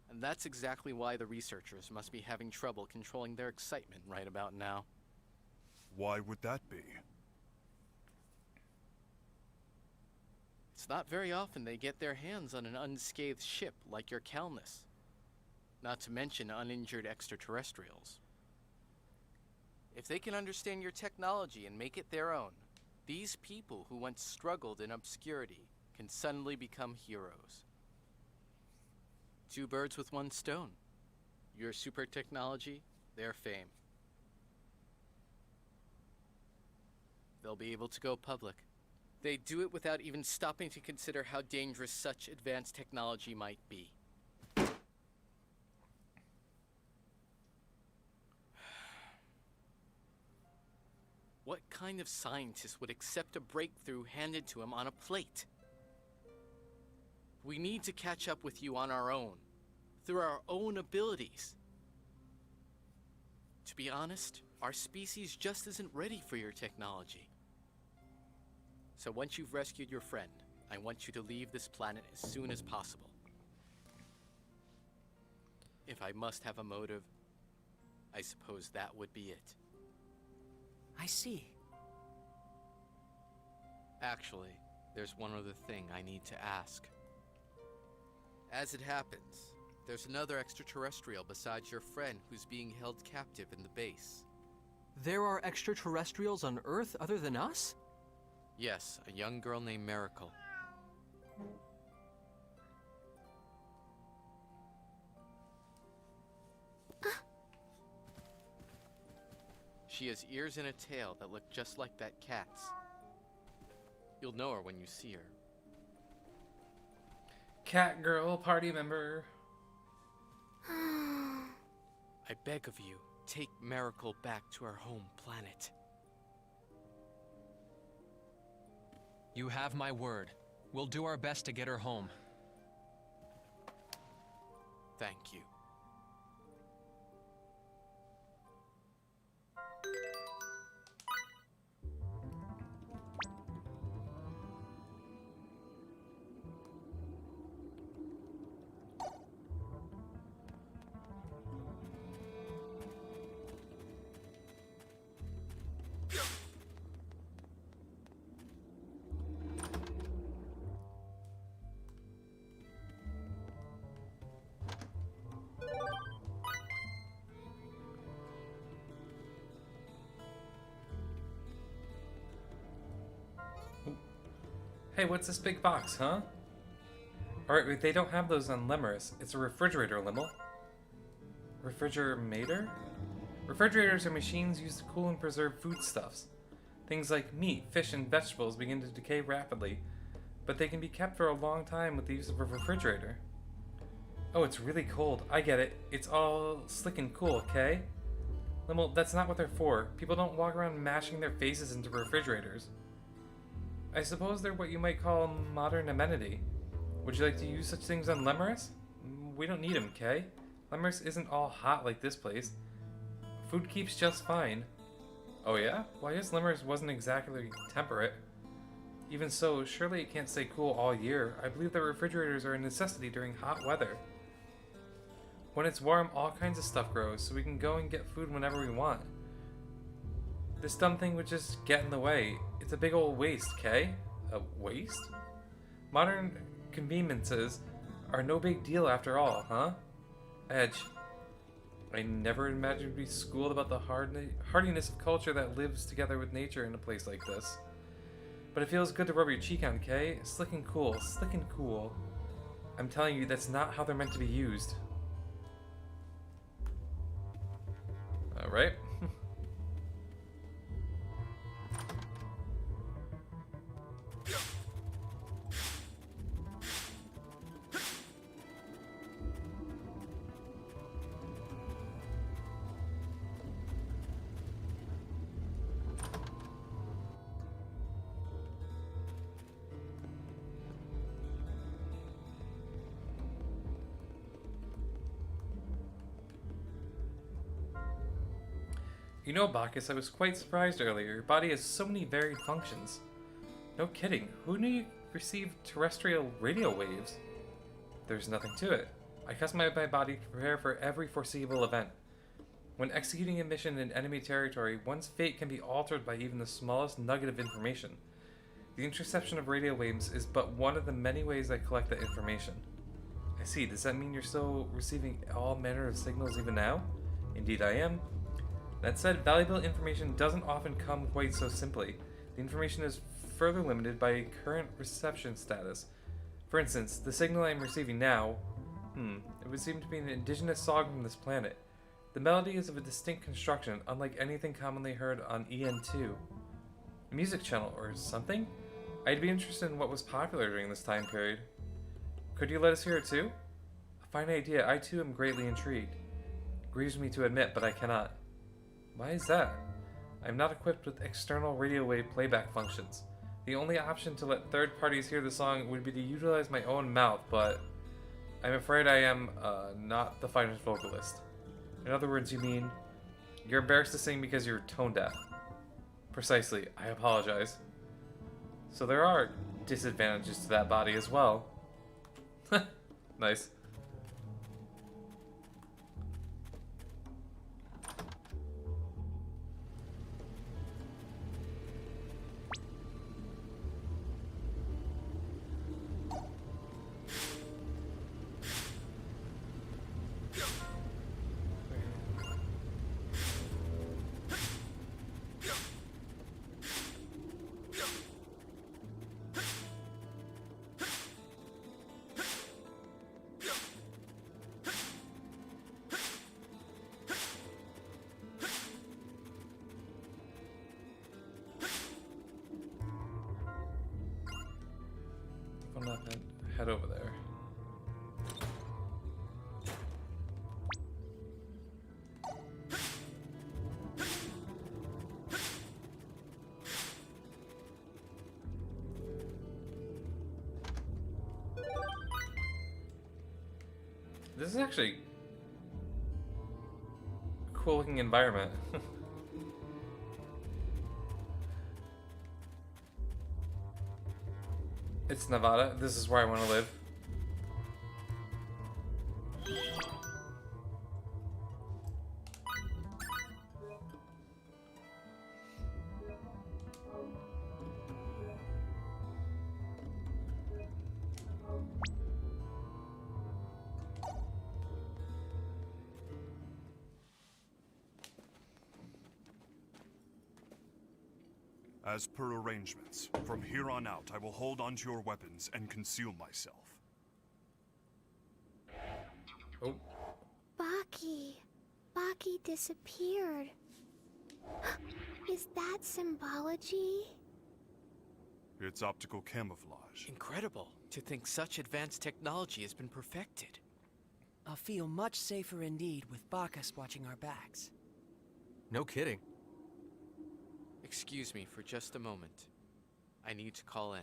And that's exactly why the researchers must be having trouble controlling their excitement right about now. Why would that be? It's not very often they get their hands on an unscathed ship like your Calnus. Not to mention uninjured extraterrestrials. If they can understand your technology and make it their own, these people who once struggled in obscurity can suddenly become heroes. Two birds with one stone. Your super technology, their fame. They'll be able to go public. They do it without even stopping to consider how dangerous such advanced technology might be. What kind of scientist would accept a breakthrough handed to him on a plate? We need to catch up with you on our own, through our own abilities. To be honest, our species just isn't ready for your technology. So once you've rescued your friend, I want you to leave this planet as soon as possible. If I must have a motive, I suppose that would be it. I see. Actually, there's one other thing I need to ask. As it happens, there's another extraterrestrial besides your friend who's being held captive in the base. There are extraterrestrials on Earth other than us? Yes, a young girl named Miracle. She has ears and a tail that look just like that cat's. You'll know her when you see her. Cat girl party member. I beg of you, take Miracle back to her home planet. You have my word. We'll do our best to get her home. Thank you. Hey, what's this big box, huh? Alright, wait, they don't have those on Lemurus. It's a refrigerator, Limmel. Refrigerator? Refrigerators are machines used to cool and preserve foodstuffs. Things like meat, fish, and vegetables begin to decay rapidly, but they can be kept for a long time with the use of a refrigerator. Oh, it's really cold. I get it. It's all slick and cool, okay? Limmel, that's not what they're for. People don't walk around mashing their faces into refrigerators. I suppose they're what you might call a modern amenity. Would you like to use such things on Lemurus? We don't need them, Kay. Lemurus isn't all hot like this place. Food keeps just fine. Oh yeah? Well, I guess Lemurus wasn't exactly temperate. Even so, surely it can't stay cool all year. I believe that refrigerators are a necessity during hot weather. When it's warm, all kinds of stuff grows, so we can go and get food whenever we want. This dumb thing would just get in the way. It's a big old waste, Kay? A waste? Modern conveniences are no big deal after all, huh? Edge. I never imagined we'd be schooled about the hardiness of culture that lives together with nature in a place like this. But it feels good to rub your cheek on, Kay. Slick and cool, slick and cool. I'm telling you, that's not how they're meant to be used. Alright. You know, Bacchus, I was quite surprised earlier. Your body has so many varied functions. No kidding. Who knew you received terrestrial radio waves? There's nothing to it. I customize my body to prepare for every foreseeable event. When executing a mission in enemy territory, one's fate can be altered by even the smallest nugget of information. The interception of radio waves is but one of the many ways I collect that information. I see. Does that mean you're still receiving all manner of signals even now? Indeed I am. That said, valuable information doesn't often come quite so simply. The information is further limited by current reception status. For instance, the signal I am receiving now, it would seem to be an indigenous song from this planet. The melody is of a distinct construction, unlike anything commonly heard on EN2. A music channel or something? I'd be interested in what was popular during this time period. Could you let us hear it too? A fine idea. I too am greatly intrigued. Grieves me to admit, but I cannot. Why is that? I'm not equipped with external radio wave playback functions. The only option to let third parties hear the song would be to utilize my own mouth, but I'm afraid I am not the finest vocalist. In other words, you mean you're embarrassed to sing because you're tone deaf. Precisely. I apologize. So there are disadvantages to that body as well. Nice. I'm not gonna head over there. This is actually a cool looking environment. It's Nevada. This is where I want to live. As per arrangements, from here on out, I will hold onto your weapons and conceal myself. Oh. Baki. Baki disappeared. Is that symbology? It's optical camouflage. Incredible to think such advanced technology has been perfected. I'll feel much safer indeed with Bacchus watching our backs. No kidding. Excuse me for just a moment. I need to call in.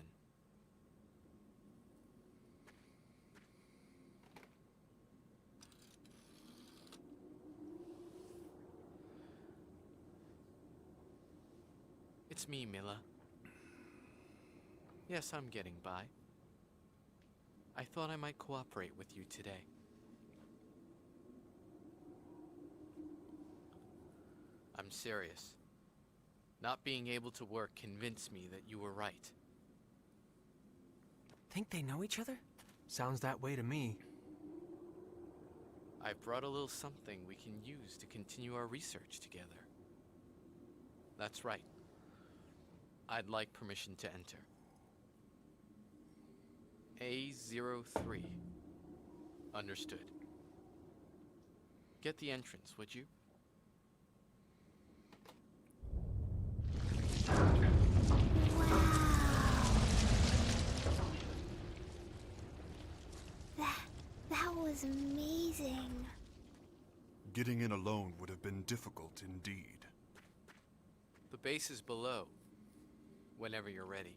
It's me, Mila. Yes, I'm getting by. I thought I might cooperate with you today. I'm serious. Not being able to work convinced me that you were right. Think they know each other? Sounds that way to me. I've brought a little something we can use to continue our research together. That's right. I'd like permission to enter. A03. Understood. Get the entrance, would you? That was amazing. Getting in alone would have been difficult indeed. The base is below. Whenever you're ready.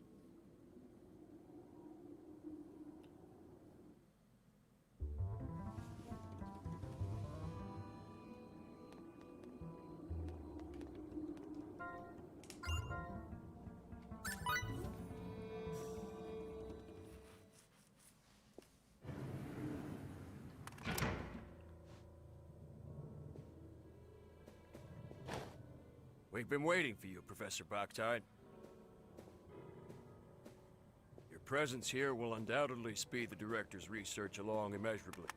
We've been waiting for you, Professor Bactide. Your presence here will undoubtedly speed the Director's research along immeasurably.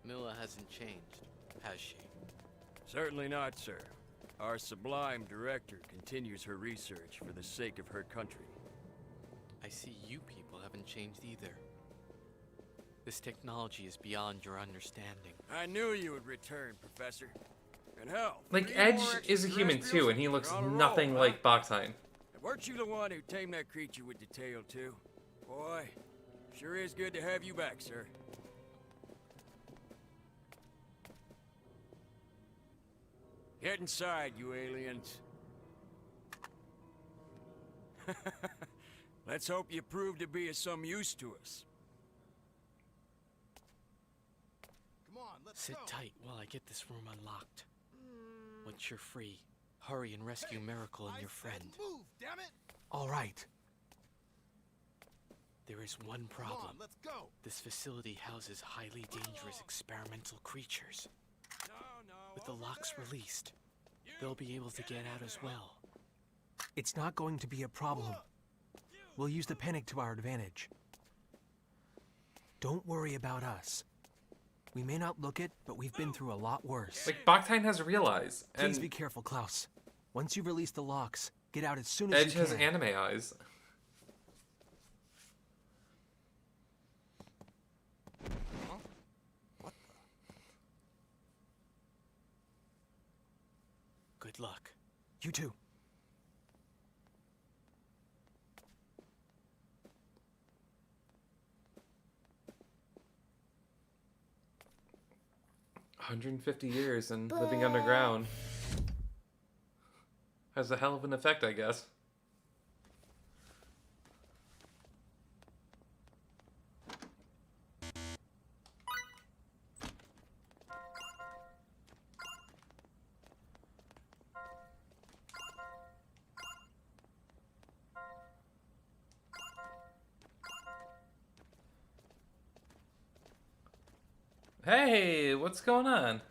Mila hasn't changed, has she? Certainly not, sir. Our sublime Director continues her research for the sake of her country. I see you people haven't changed either. This technology is beyond your understanding. I knew you would return, Professor. And hell, Like, 3 Edge more is a human too, and he looks extraterrestrials? You're on a nothing roll, like Bactine. weren't you the one who tamed that creature with the tail, too? Boy, sure is good to have you back, sir. Get inside, you aliens. Let's hope you prove to be of some use to us. Come on, let's Sit go. tight while I get this room unlocked. Once you're free, hurry and rescue Miracle and your friend. Move, damn it! All right. There is one Come problem. on, let's go. This facility houses highly dangerous experimental creatures. With the locks released, they'll be able to get out as well. It's not going to be a problem. We'll use the panic to our advantage. Don't worry about us. We may not look it, but we've been through a lot worse. Like, Bactine has real eyes. Please And be careful, Klaus. Once you've released the locks, get out as soon as Edge you has can. anime eyes. Good luck. You too. $150 and living underground has a hell of an effect, I guess. Hey, what's going on?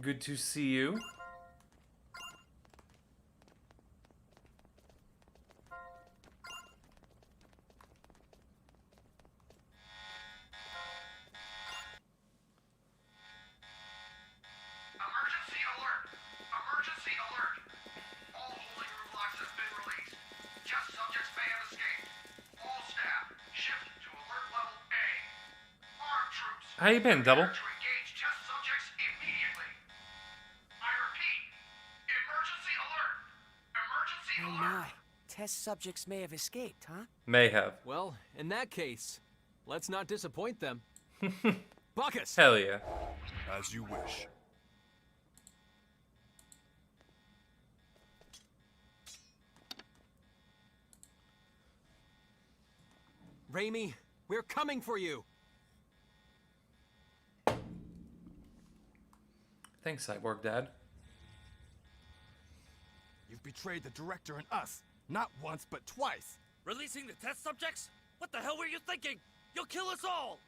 Good to see you. Emergency alert! Emergency alert! All holding room locks have been released. Test subjects may have escaped. All staff, shift to alert level A. Armed troops. How you been, Double? To engage test subjects immediately. I repeat, emergency alert! Emergency Oh alert! my. Test subjects may have escaped, huh? May have. Well, in that case, let's not disappoint them. Bacchus! Hell yeah. As you wish. Raimi, we're coming for you! Thanks, Cyborg Dad. You've betrayed the director and us. Not once, but twice. Releasing the test subjects? What the hell were you thinking? You'll kill us all!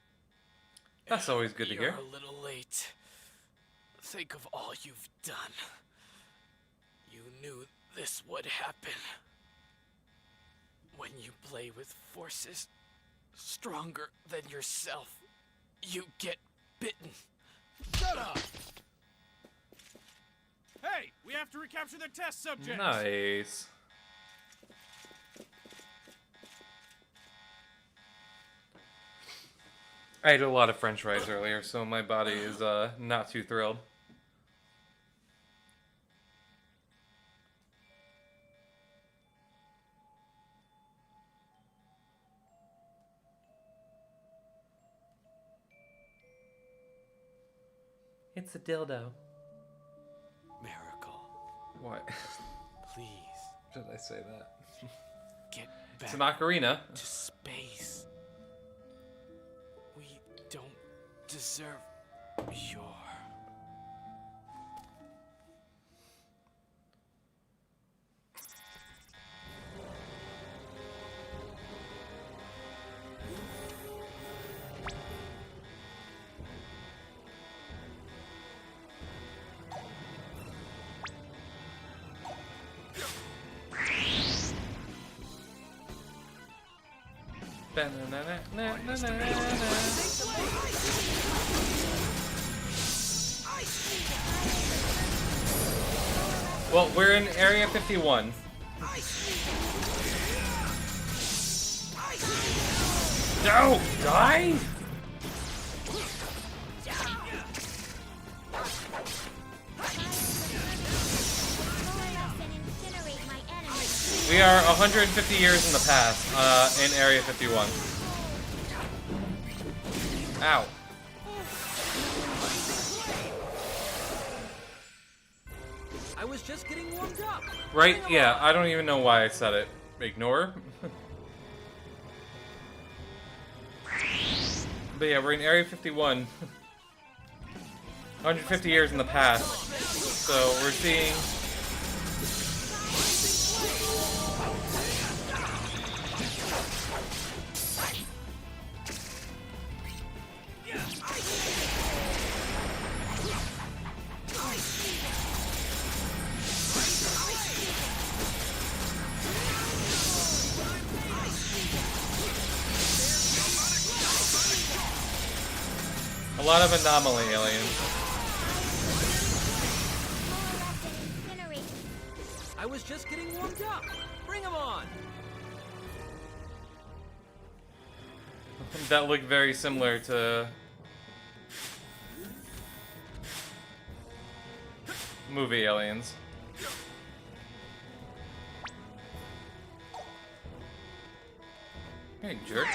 That's always good to You're hear. a little late. Think of all you've done. You knew this would happen. When you play with forces stronger than yourself, you get bitten. Shut up! Hey, we have to recapture the test subjects. Nice. I ate a lot of french fries earlier, so my body is not too thrilled. It's a dildo. Miracle, What? please Should I say that? get It's back an ocarina. to space. We don't deserve your... Well, we're in Area 51. No! Die! Join us and incinerate my enemies. We are 150 years in the past, in Area 51. Ow. I was just getting warmed up. Right? Yeah, I don't even know why I said it. Ignore. But yeah, we're in Area 51. 150 years in the past. So we're seeing... a lot of anomaly aliens. I was just getting warmed up. Bring them on. That looked very similar to movie aliens. Hey, jerk.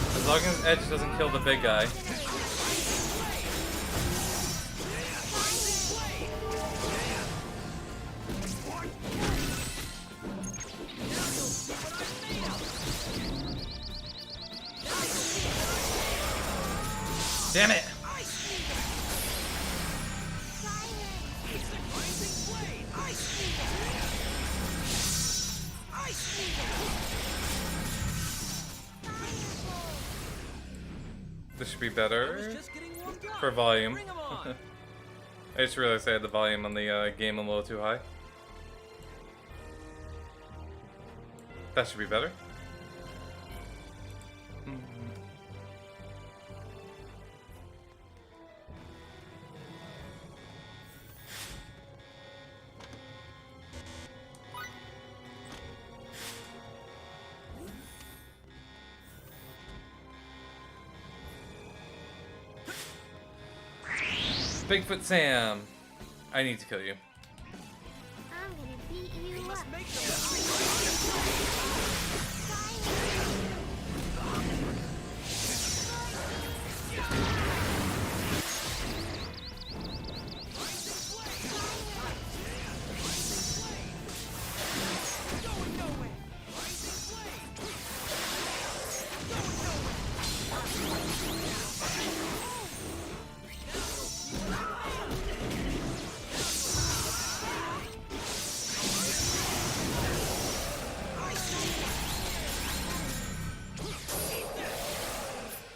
As long as Edge doesn't kill the big guy. Damn it! This should be better for volume. I just realized I had the volume on the game a little too high. That should be better. Bigfoot Sam, I need to kill you. I'm gonna beat you up.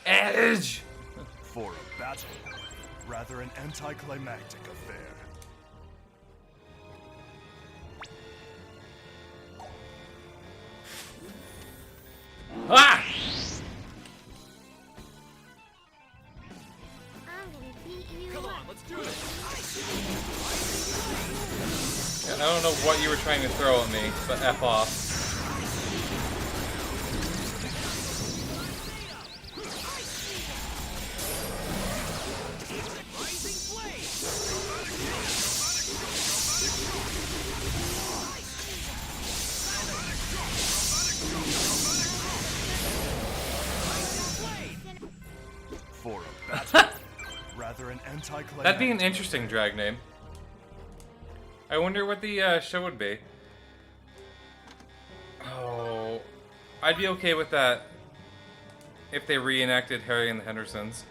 Edge! For a battle, rather an anticlimactic affair. Ah! I'm gonna beat you Come up. on, let's do it. I don't know what you were trying to throw at me, but F off. For a battle, rather an anticlimactic. That'd be an interesting drag name. I wonder what the show would be. Oh, I'd be okay with that if they reenacted Harry and the Hendersons.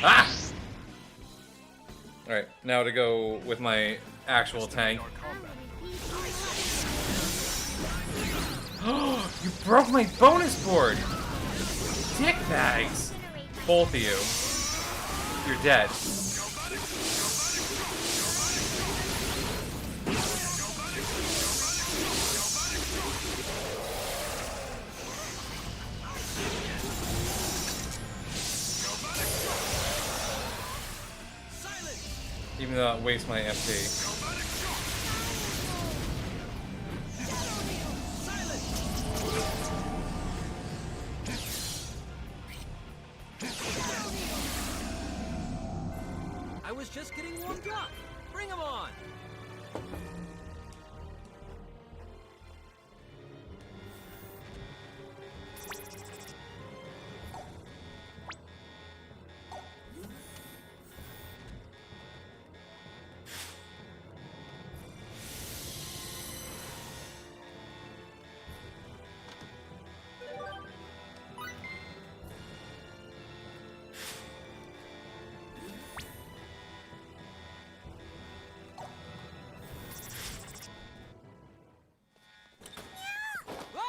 Ah! Alright, now to go with my actual tank. You broke my bonus board! Dick bags! Both of you. You're dead. not waste my MP. I was just getting warmed up. Bring him on.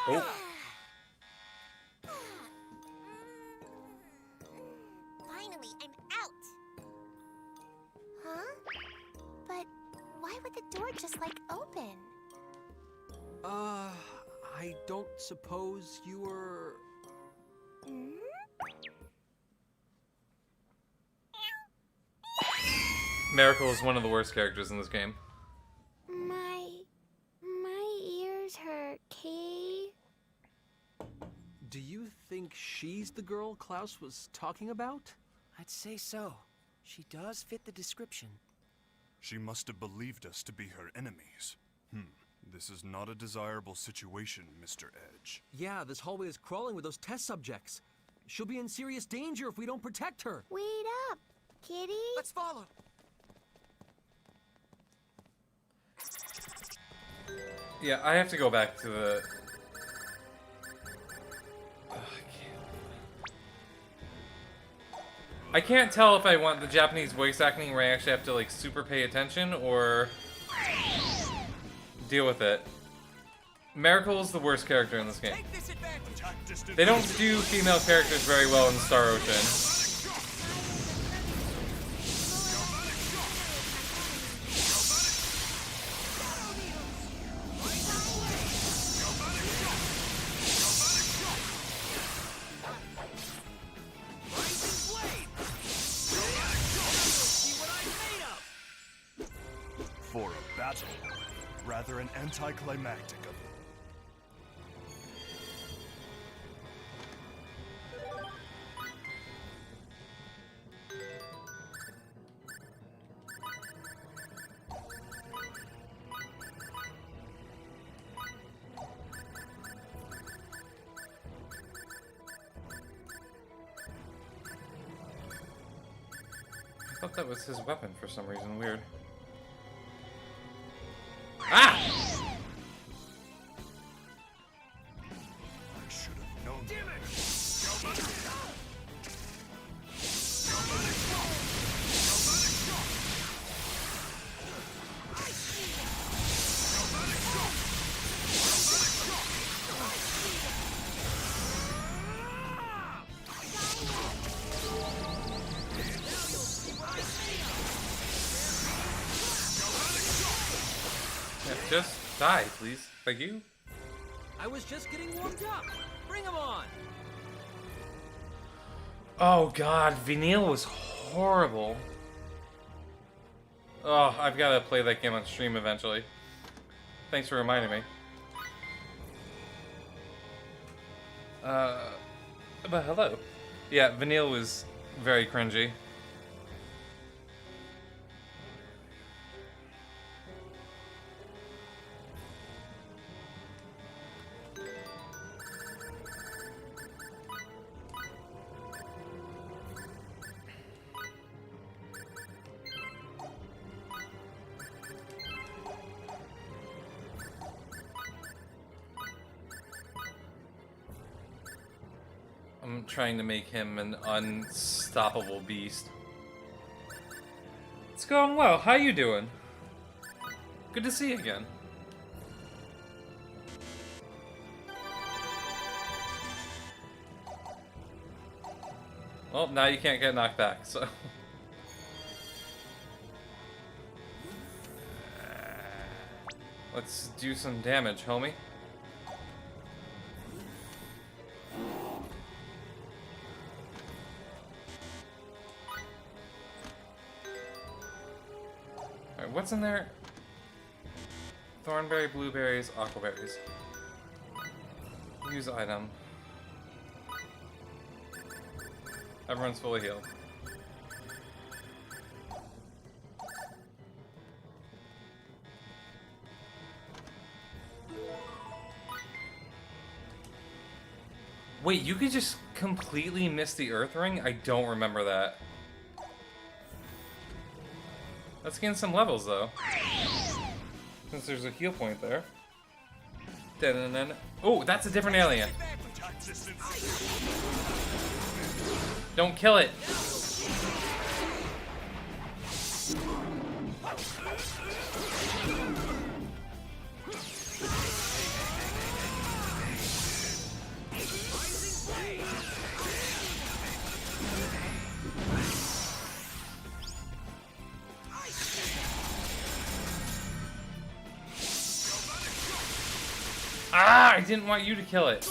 Oh. Finally, I'm out. Huh? But why would the door just like open? I don't suppose you were... Miracle is one of the worst characters in this game. My ears hurt, Kay. Do you think she's the girl Klaus was talking about? I'd say so. She does fit the description. She must have believed us to be her enemies. This is not a desirable situation, Mr. Edge. Yeah, this hallway is crawling with those test subjects. She'll be in serious danger if we don't protect her. Wait up, kitty. Let's follow. Yeah, I have to go back to the... I can't tell if I want the Japanese voice acting where I actually have to like super pay attention or deal with it. Miracle is the worst character in this game. They don't do female characters very well in Star Ocean. For a battle, rather an anticlimactic of I thought that was his weapon for some reason. Weird. Ah! I should have known. Damn it! Just die, please. Thank you. I was just getting warmed up. Bring him on. Oh god, Vinyl was horrible. Oh, I've got to play that game on stream eventually. Thanks for reminding me. But hello. Yeah, Vinyl was very cringy. I'm trying to make him an unstoppable beast. It's going well. How you doing? Good to see you again. Well, now you can't get knocked back, so... Let's do some damage, homie. what's in there? Thornberry, blueberries, aquaberries. Use item. Everyone's fully healed. Wait, you could just completely miss the Earth Ring? I don't remember that. Let's gain some levels, though. Since there's a heal point there. Oh, that's a different alien. Don't kill it. Ah, I didn't want you to kill it.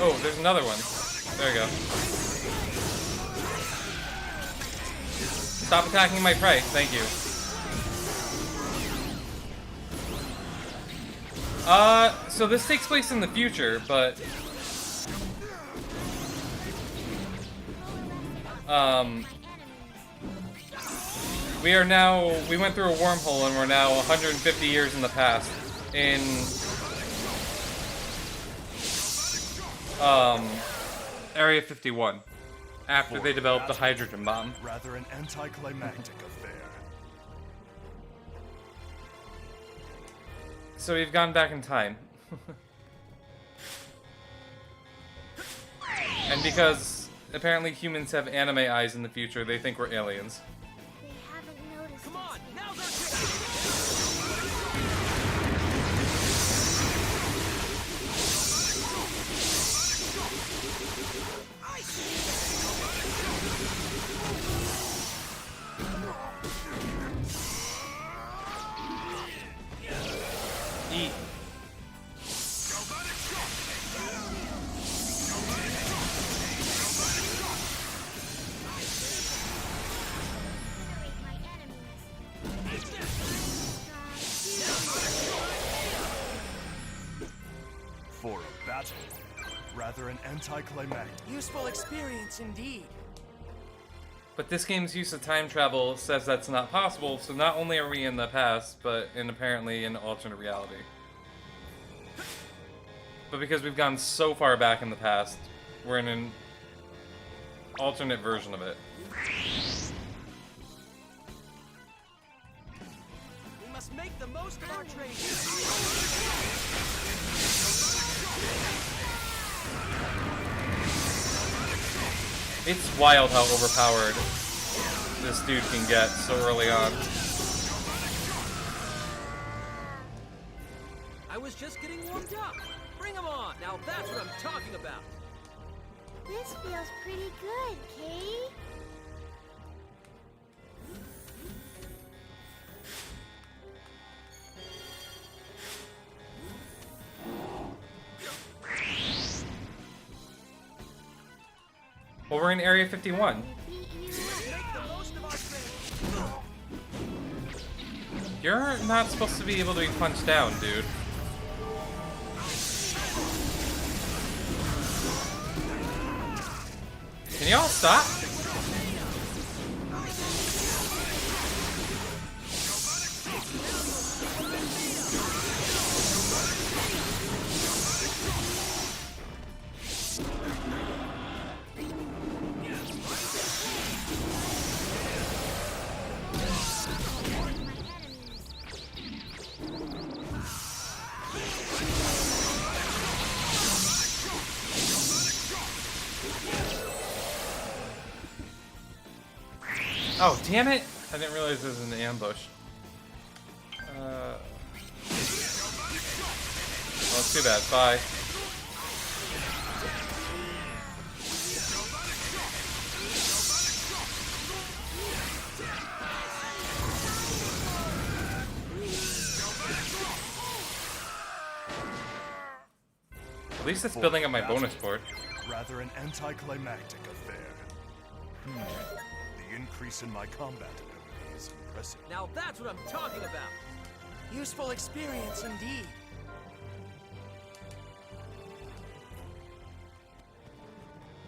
Oh, there's another one. There we go. Stop attacking my prey. Thank you. So this takes place in the future, but we went through a wormhole and we're now 150 years in the past in Area 51 after they developed the hydrogen bomb. Rather an anticlimactic affair. So we've gone back in time. And because apparently humans have anime eyes in the future, they think we're aliens. They haven't noticed. Come on, now Eat. For a battle, rather an anticlimactic. useful experience indeed. But this game's use of time travel says that's not possible, so not only are we in the past, but apparently in alternate reality. But because we've gone so far back in the past, we're in an alternate version of it. We must make the most of our training. It's wild how overpowered this dude can get so early on. I was just getting warmed up. Bring 'em on. Now that's what I'm talking about. This feels pretty good, Kay. Well, we're in Area 51. You're not supposed to be able to be punched down, dude. Can you all stop? Oh, damn it! I didn't realize this was an ambush. Well, it's too bad. Bye. At least it's building up my bonus board. Rather an anticlimactic affair. The increase in my combat ability is impressive. Now that's what I'm talking about! Useful experience indeed.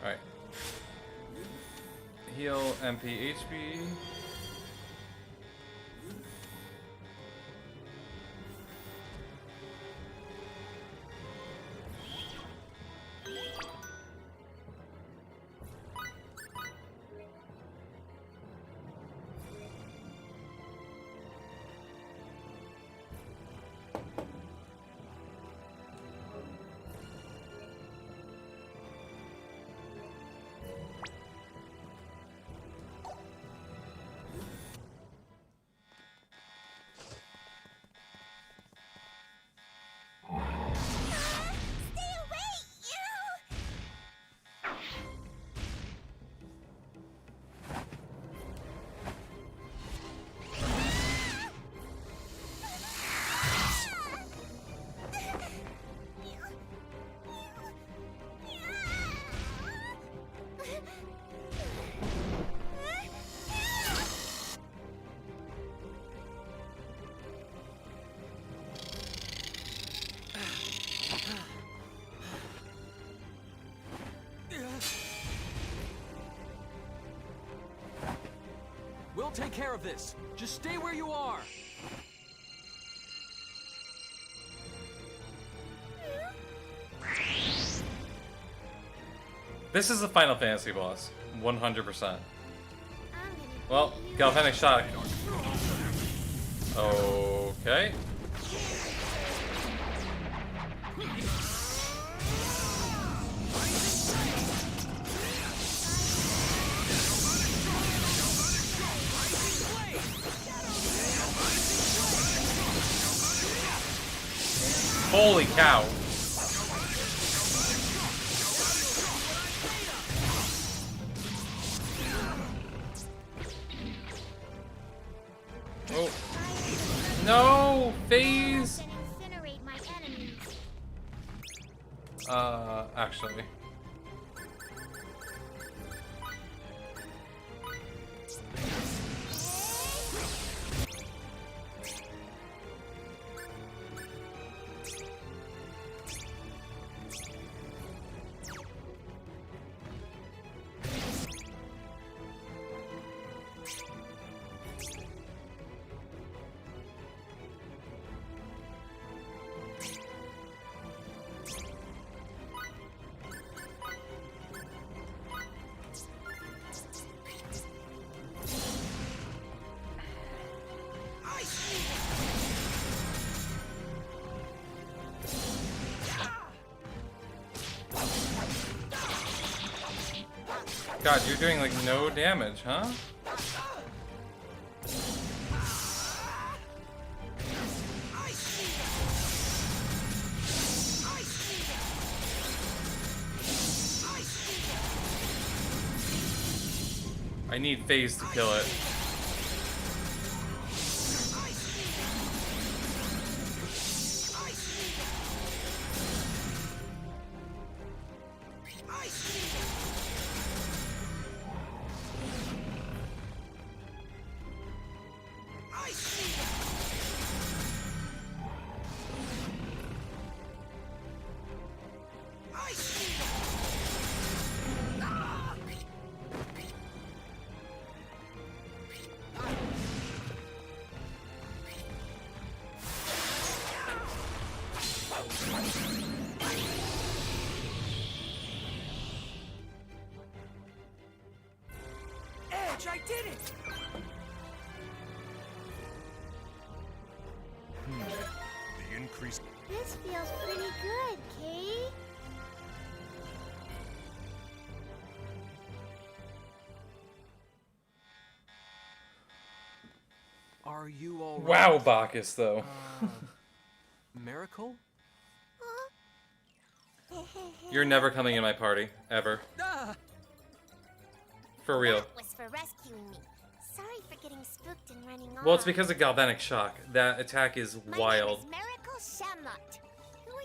Alright. Heal MP HP. We'll take care of this. Just stay where you are. This is the Final Fantasy boss. 100%. Well, Galvanic Shock. Okay. Holy cow. Oh. No! Phase! Incinerate my enemies. Actually. God, you're doing like no damage, huh? I need phase to kill it. Edge, I did it! The increase. This feels pretty good, Kay. Are you all right? Wow, Bacchus, though. Miracle? You're never coming in my party, ever. Ah! For real. That was for rescuing me. Sorry for getting spooked and running off. Well, it's because of Galvanic Shock. That attack is wild. My name is Miracle Shamnut. Who are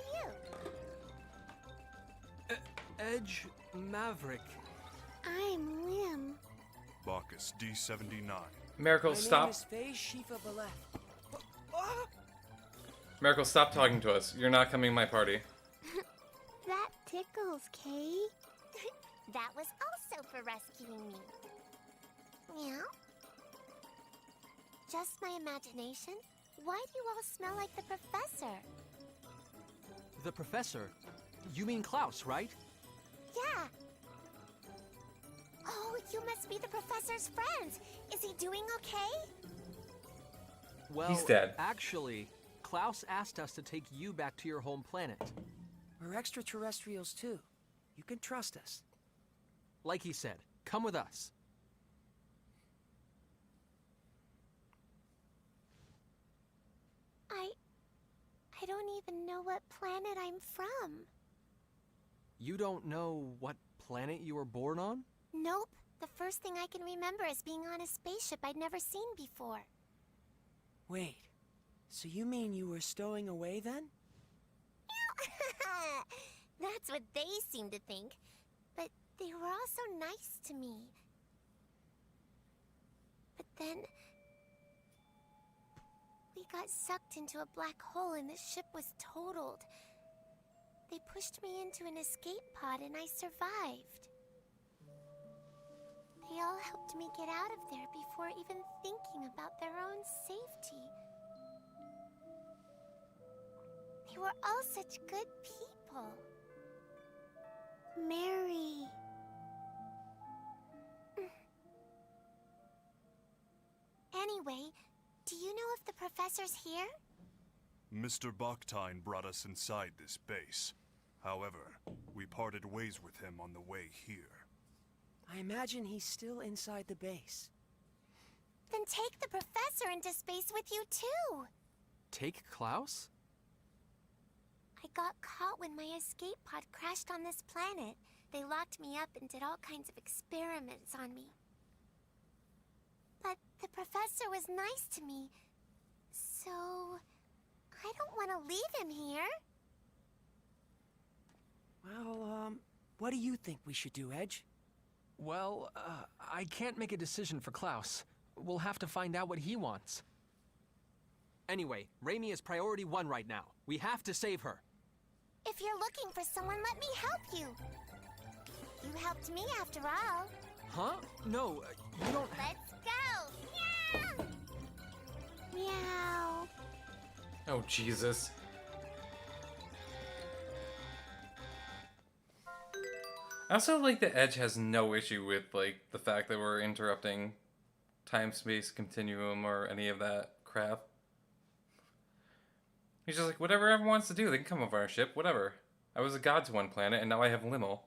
you? Edge Maverick. I'm Lim. Bacchus D79. Miracle, My stop. name is Faye Shifa Baleth. Ah! Miracle, stop talking to us. You're not coming to my party. That tickles, Kay. That was also for rescuing me. Meow? Just my imagination? Why do you all smell like the professor? The professor? You mean Klaus, right? Yeah. Oh, you must be the professor's friends. Is he doing okay? Well, He's dead. Actually, Klaus asked us to take you back to your home planet. We're extraterrestrials too. You can trust us. Like he said, come with us. I don't even know what planet I'm from. You don't know what planet you were born on? Nope. The first thing I can remember is being on a spaceship I'd never seen before. Wait, so you mean you were stowing away then? That's what they seem to think. But they were all so nice to me. But then we got sucked into a black hole and the ship was totaled. They pushed me into an escape pod and I survived. They all helped me get out of there before even thinking about their own safety. They were all such good people. Mary. Anyway, do you know if the professor's here? Mr. Baktine brought us inside this base. However, we parted ways with him on the way here. I imagine he's still inside the base. Then take the professor into space with you too! Take Klaus? I got caught when my escape pod crashed on this planet. They locked me up and did all kinds of experiments on me. But the professor was nice to me, so I don't want to leave him here. Well, what do you think we should do, Edge? Well, I can't make a decision for Klaus. We'll have to find out what he wants. Anyway, Raimi is priority 1 right now. We have to save her. If you're looking for someone, let me help you. You helped me after all. Huh? No, you don't... Let's go! Meow! Meow. Oh, Jesus. I also like that Edge has no issue with, like, the fact that we're interrupting time-space continuum or any of that crap. He's just like, whatever everyone wants to do, they can come over our ship, whatever. I was a god to one planet, and now I have Limo.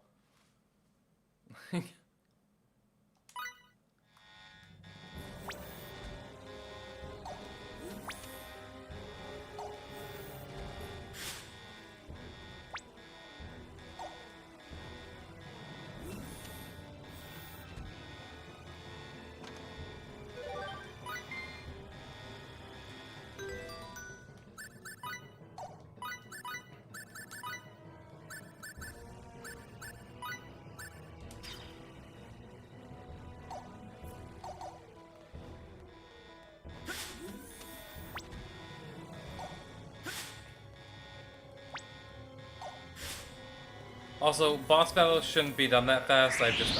Also, boss battles shouldn't be done that fast. I've just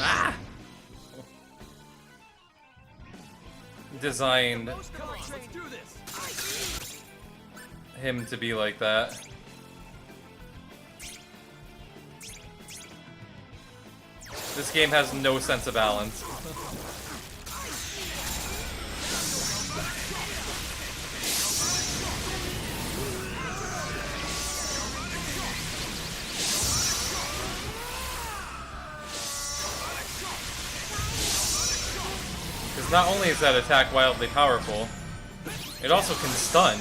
designed him to be like that. This game has no sense of balance. Because not only is that attack wildly powerful, it also can stun.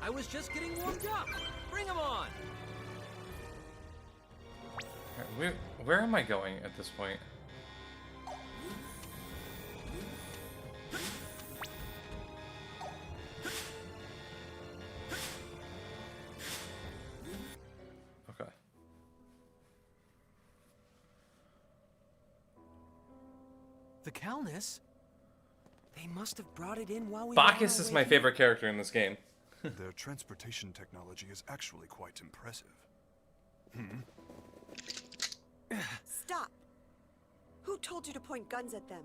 I was just getting warmed up. Bring him on. Where am I going at this point? Okay. The Calnus? They must have brought it in while we Bacchus were is on my our way favorite character in this game. Their transportation technology is actually quite impressive. Stop! Who told you to point guns at them?